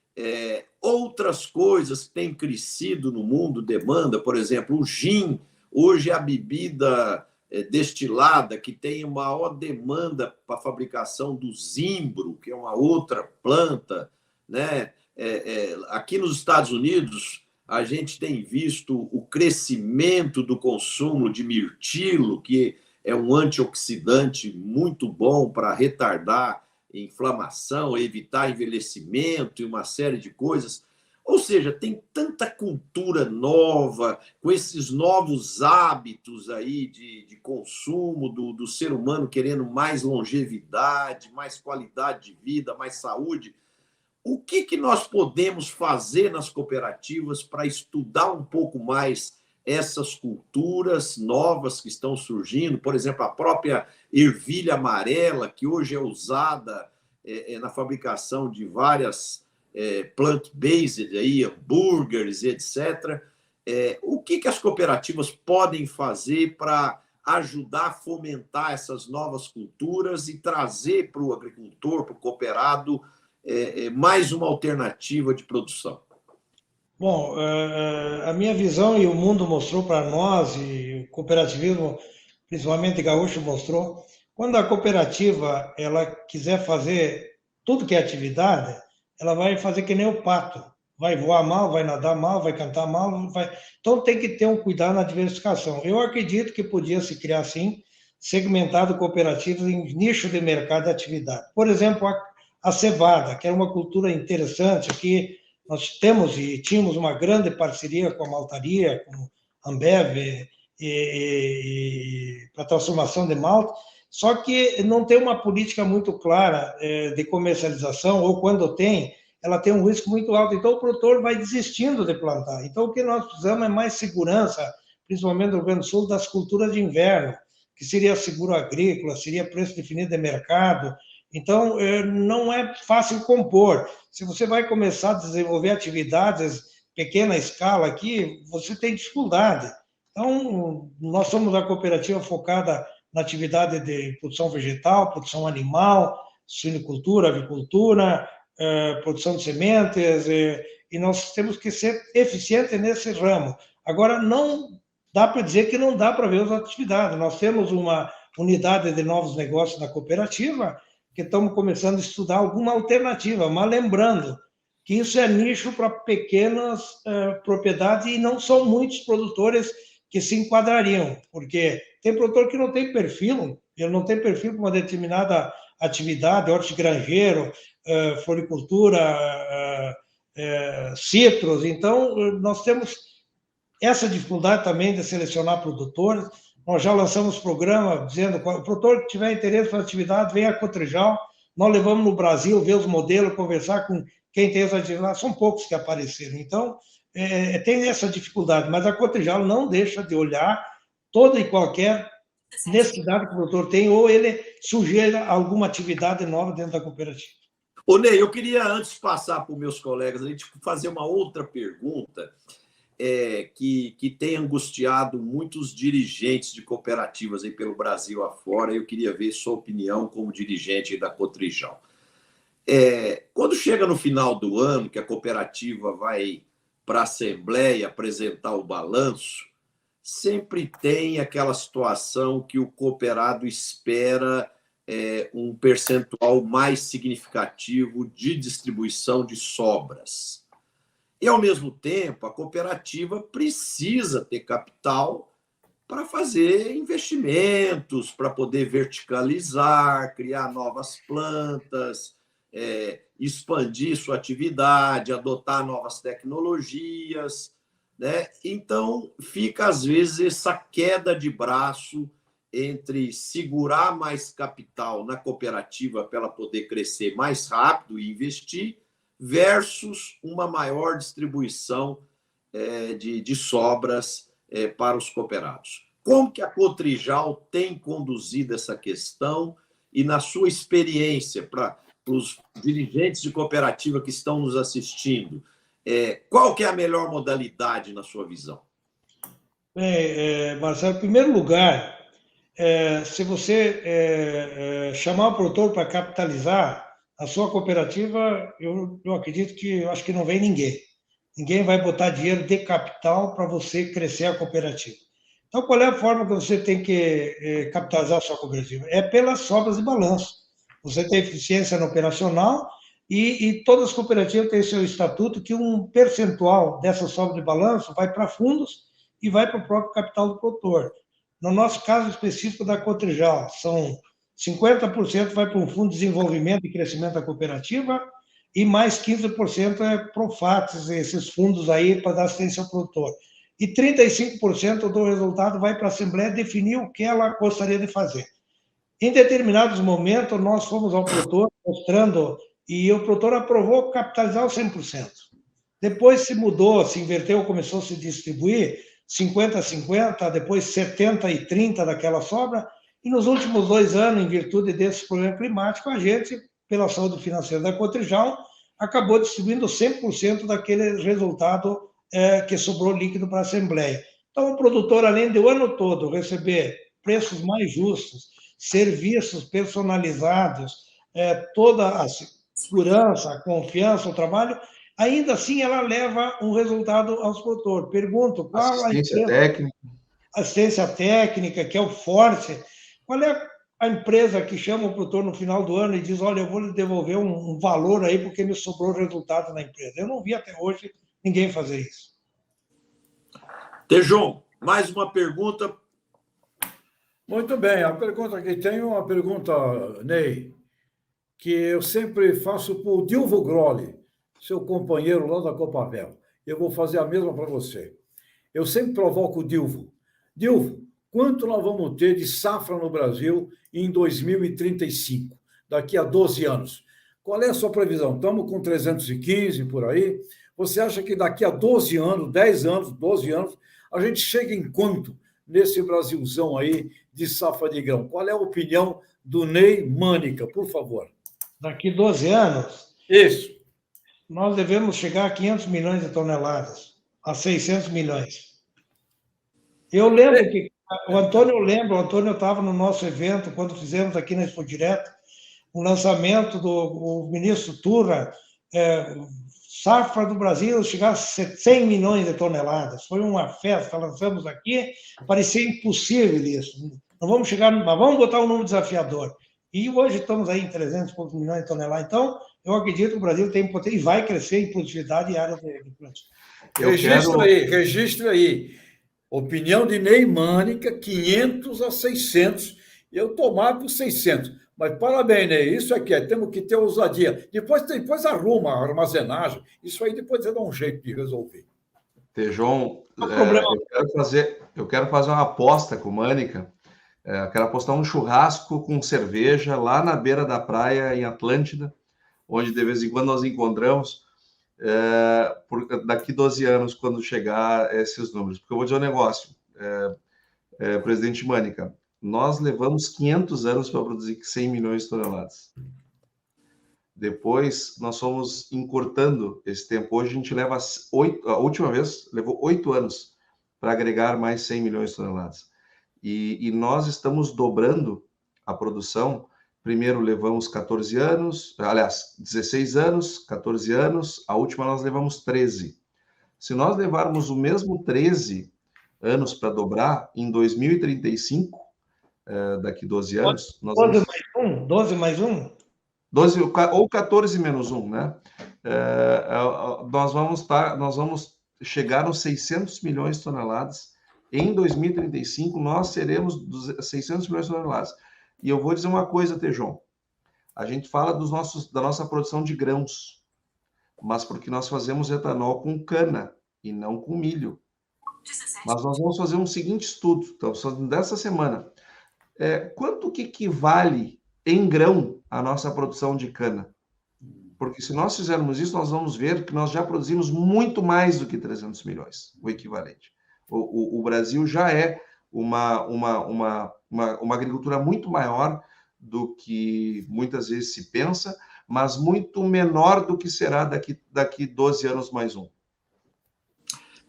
outras coisas que têm crescido no mundo, demanda, por exemplo, o gin, hoje é a bebida destilada que tem maior demanda para a fabricação do zimbro, que é uma outra planta, né? Aqui nos Estados Unidos, a gente tem visto o crescimento do consumo de mirtilo, que é um antioxidante muito bom para retardar inflamação, evitar envelhecimento e uma série de coisas. Ou seja, tem tanta cultura nova, com esses novos hábitos aí de consumo do ser humano querendo mais longevidade, mais qualidade de vida, mais saúde. O que nós podemos fazer nas cooperativas para estudar um pouco mais essas culturas novas que estão surgindo? Por exemplo, a própria ervilha amarela, que hoje é usada na fabricação de várias plant-based, hambúrgueres, etc. O que as cooperativas podem fazer para ajudar a fomentar essas novas culturas e trazer para o agricultor, para o cooperado, mais uma alternativa de produção? Bom, a minha visão e o mundo mostrou para nós, e o cooperativismo, principalmente gaúcho, mostrou, quando a cooperativa ela quiser fazer tudo que é atividade, ela vai fazer que nem o pato, vai voar mal, vai nadar mal, vai cantar mal, então tem que ter um cuidado na diversificação. Eu acredito que podia se criar, sim, segmentado cooperativas em nicho de mercado de atividade. Por exemplo, a cevada, que é uma cultura interessante aqui. Nós temos e tínhamos uma grande parceria com a maltaria, com a Ambev, para transformação de malta, Só que não tem uma política muito clara de comercialização, ou quando tem, ela tem um risco muito alto. Então, o produtor vai desistindo de plantar. Então, o que nós precisamos é mais segurança, principalmente no Rio Grande do Sul, das culturas de inverno, que seria seguro agrícola, seria preço definido de mercado. Então, não é fácil compor. Se você vai começar a desenvolver atividades pequena escala aqui, você tem dificuldade. Então, nós somos uma cooperativa focada na atividade de produção vegetal, produção animal, suinicultura, avicultura, produção de sementes, e nós temos que ser eficientes nesse ramo. Agora, não dá para dizer que não dá para ver as atividades. Nós temos uma unidade de novos negócios na cooperativa que estamos começando a estudar alguma alternativa, mas lembrando que isso é nicho para pequenas propriedades e não são muitos produtores que se enquadrariam, porque tem produtor que não tem perfil, ele não tem perfil para uma determinada atividade, hortigranjeiro, floricultura, citros. Então, nós temos essa dificuldade também de selecionar produtores. Nós já lançamos programa dizendo que o produtor que tiver interesse na atividade, venha a Cotrijal. Nós levamos no Brasil, ver os modelos, conversar com quem tem essa atividade. São poucos que apareceram. Então, tem essa dificuldade, mas a Cotrijal não deixa de olhar toda e qualquer necessidade que o produtor tem, ou ele sujeira alguma atividade nova dentro da cooperativa. Ô, Ney, eu queria, antes de passar para os meus colegas, a gente fazer uma outra pergunta que tem angustiado muitos dirigentes de cooperativas aí pelo Brasil afora. Eu queria ver sua opinião como dirigente da Cotrijal. Quando chega no final do ano, que a cooperativa vai para a Assembleia apresentar o balanço, sempre tem aquela situação que o cooperado espera um percentual mais significativo de distribuição de sobras. E, ao mesmo tempo, a cooperativa precisa ter capital para fazer investimentos, para poder verticalizar, criar novas plantas, expandir sua atividade, adotar novas tecnologias, né? Então, fica, às vezes, essa queda de braço entre segurar mais capital na cooperativa para ela poder crescer mais rápido e investir, versus uma maior distribuição de sobras para os cooperados. Como que a Cotrijal tem conduzido essa questão e, na sua experiência, para os dirigentes de cooperativa que estão nos assistindo, qual que é a melhor modalidade na sua visão? Marcelo, em primeiro lugar, se você chamar o produtor para capitalizar a sua cooperativa, eu acredito que, eu acho que não vem ninguém. Ninguém vai botar dinheiro de capital para você crescer a cooperativa. Então, qual é a forma que você tem que capitalizar a sua cooperativa? É pelas sobras de balanço. Você tem eficiência no operacional e todas as cooperativas têm seu estatuto que um percentual dessa sobra de balanço vai para fundos e vai para o próprio capital do produtor. No nosso caso específico da Cotrijal, são 50% vai para um fundo de desenvolvimento e crescimento da cooperativa e mais 15% é Profates, esses fundos aí para dar assistência ao produtor. E 35% do resultado vai para a Assembleia definir o que ela gostaria de fazer. Em determinados momentos, nós fomos ao produtor mostrando, e o produtor aprovou capitalizar os 100%. Depois se mudou, se inverteu, começou a se distribuir 50-50, depois 70-30 daquela sobra. E nos últimos 2 anos, em virtude desse problema climático, a gente, pela saúde financeira da Cotrijal, acabou distribuindo 100% daquele resultado que sobrou líquido para a Assembleia. Então, o produtor, além de o ano todo receber preços mais justos, serviços personalizados, toda a segurança, a confiança, o trabalho, ainda assim ela leva um resultado aos produtores. Pergunto, qual assistência técnica? Assistência técnica, que é o forte. Qual é a empresa que chama o produtor no final do ano e diz, olha, eu vou lhe devolver um valor aí porque me sobrou resultado na empresa? Eu não vi até hoje ninguém fazer isso. Tejon, mais uma pergunta. Muito bem, a pergunta que tem uma pergunta, Ney, que eu sempre faço para o Dilvo Grolli, seu companheiro lá da Copavel. Eu vou fazer a mesma para você. Eu sempre provoco o Dilvo. Dilvo, Quanto nós vamos ter de safra no Brasil em 2035, daqui a 12 anos? Qual é a sua previsão? Estamos com 315 por aí. Você acha que daqui a 12 anos, 10 anos, 12 anos, a gente chega em quanto nesse Brasilzão aí de safra de grão? Qual é a opinião do Ney Mânica, por favor? Daqui 12 anos, Isso. nós devemos chegar a 500 milhões de toneladas, a 600 milhões. Eu lembro que o Antônio estava no nosso evento, quando fizemos aqui na Expo Direto, o lançamento do ministro Turra, safra do Brasil chegar a 100 milhões de toneladas. Foi uma festa, lançamos aqui, parecia impossível isso. Não vamos chegar, mas vamos botar um número desafiador. E hoje estamos aí em 300 e poucos milhões de toneladas. Então, eu acredito que o Brasil tem potência e vai crescer em produtividade e área de plantio. Registra aí. Opinião de Ney Mânica, 500 a 600. Eu tomava por 600. Mas parabéns, Ney. Isso aqui temos que ter ousadia. Depois arruma a armazenagem. Isso aí depois você dá um jeito de resolver. Tejon, eu quero fazer uma aposta com o Mânica. Quero apostar um churrasco com cerveja lá na beira da praia, em Atlântida, onde de vez em quando nós encontramos, daqui 12 anos, quando chegar esses números. Porque eu vou dizer um negócio, presidente Mânica, nós levamos 500 anos para produzir 100 milhões de toneladas. Depois, nós fomos encurtando esse tempo. Hoje a gente leva a última vez levou 8 anos para agregar mais 100 milhões de toneladas. E nós estamos dobrando a produção. Primeiro levamos 14 anos, aliás, 16 anos, 14 anos, a última nós levamos 13. Se nós levarmos o mesmo 13 anos para dobrar, em 2035, daqui 12 anos... 12 mais um? 12 ou 14 menos 1, né? Nós vamos chegar aos 600 milhões de toneladas. Em 2035, nós seremos 600 milhões de toneladas. E eu vou dizer uma coisa, Tejon. A gente fala da nossa produção de grãos, mas porque nós fazemos etanol com cana e não com milho. Mas nós vamos fazer um seguinte estudo, então, dessa semana. Quanto que equivale em grão a nossa produção de cana? Porque se nós fizermos isso, nós vamos ver que nós já produzimos muito mais do que 300 milhões, o equivalente. O Brasil já é uma agricultura muito maior do que muitas vezes se pensa, mas muito menor do que será daqui 12 anos mais um.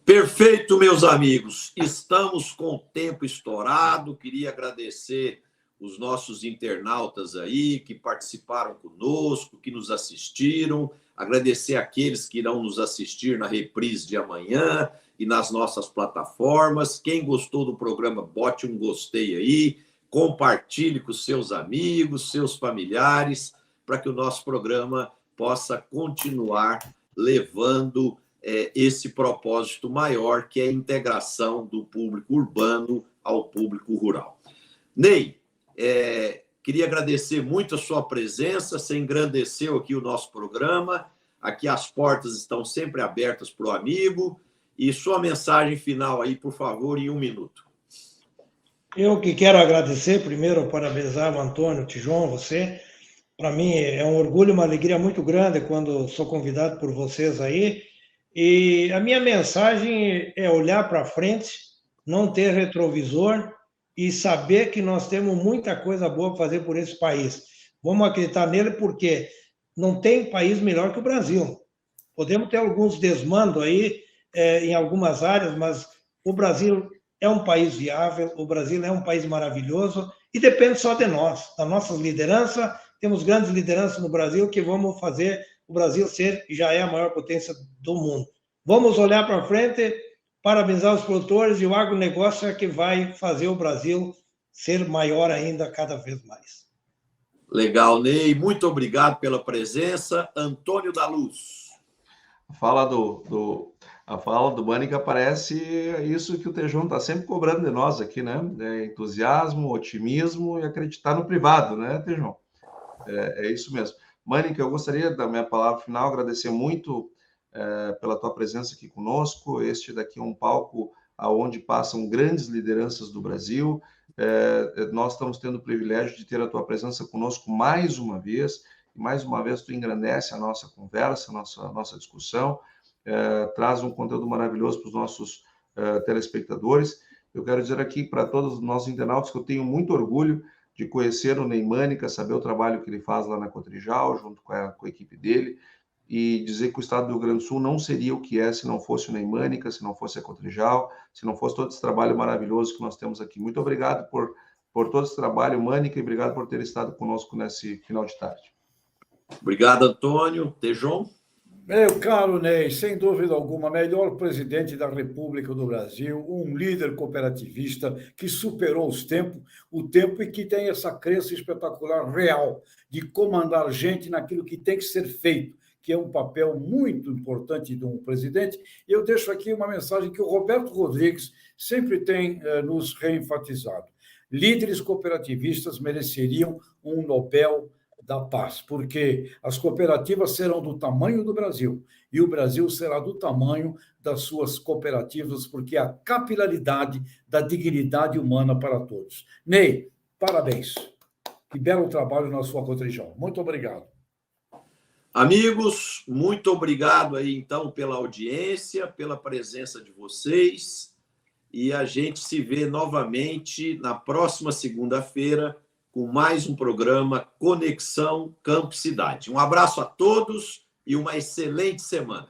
Perfeito, meus amigos. Estamos com o tempo estourado. Queria agradecer os nossos internautas aí que participaram conosco, que nos assistiram. Agradecer aqueles que irão nos assistir na reprise de amanhã e nas nossas plataformas. Quem gostou do programa, bote um gostei aí, compartilhe com seus amigos, seus familiares, para que o nosso programa possa continuar levando esse propósito maior, que é a integração do público urbano ao público rural. Ney, queria agradecer muito a sua presença, você engrandeceu aqui o nosso programa, aqui as portas estão sempre abertas para o amigo, e sua mensagem final aí, por favor, em 1 minuto. Eu que quero agradecer, primeiro, parabenizar o Antônio, o Tejon, você. Para mim é um orgulho, uma alegria muito grande quando sou convidado por vocês aí. E a minha mensagem é olhar para frente, não ter retrovisor e saber que nós temos muita coisa boa para fazer por esse país. Vamos acreditar nele porque não tem país melhor que o Brasil. Podemos ter alguns desmandos aí em algumas áreas, mas o Brasil é um país viável, o Brasil é um país maravilhoso e depende só de nós, da nossa liderança. Temos grandes lideranças no Brasil que vamos fazer o Brasil ser e já é a maior potência do mundo. Vamos olhar para frente, parabenizar os produtores e o agronegócio é que vai fazer o Brasil ser maior ainda cada vez mais. Legal, Ney. Muito obrigado pela presença. Antônio da Luz. A fala do Mânica parece isso que o Tejon está sempre cobrando de nós aqui, né? Entusiasmo, otimismo e acreditar no privado, né, Tejon? É isso mesmo. Mânica, eu gostaria da minha palavra final, agradecer muito pela tua presença aqui conosco. Este daqui é um palco aonde passam grandes lideranças do Brasil. Nós estamos tendo o privilégio de ter a tua presença conosco mais uma vez. Mais uma vez, tu engrandece a nossa conversa, a nossa discussão, traz um conteúdo maravilhoso para os nossos telespectadores. Eu quero dizer aqui para todos os nossos internautas que eu tenho muito orgulho de conhecer o Ney Mânica, saber o trabalho que ele faz lá na Cotrijal, junto com a equipe dele, e dizer que o estado do Rio Grande do Sul não seria o que é se não fosse o Ney Mânica, se não fosse a Cotrijal, se não fosse todo esse trabalho maravilhoso que nós temos aqui. Muito obrigado por todo esse trabalho, Mânica, e obrigado por ter estado conosco nesse final de tarde. Obrigado, Antônio. Tejon? Meu caro Ney, sem dúvida alguma, melhor presidente da República do Brasil, um líder cooperativista que superou o tempo e que tem essa crença espetacular real de comandar gente naquilo que tem que ser feito, que é um papel muito importante de um presidente. E eu deixo aqui uma mensagem que o Roberto Rodrigues sempre tem nos reenfatizado. Líderes cooperativistas mereceriam um Nobel da Paz, porque as cooperativas serão do tamanho do Brasil e o Brasil será do tamanho das suas cooperativas, porque a capilaridade da dignidade humana para todos. Ney, parabéns. Que belo trabalho na sua Cotrijal. Muito obrigado. Amigos, muito obrigado aí, então, pela audiência, pela presença de vocês, e a gente se vê novamente na próxima segunda-feira com mais um programa Conexão Campo Cidade. Um abraço a todos e uma excelente semana.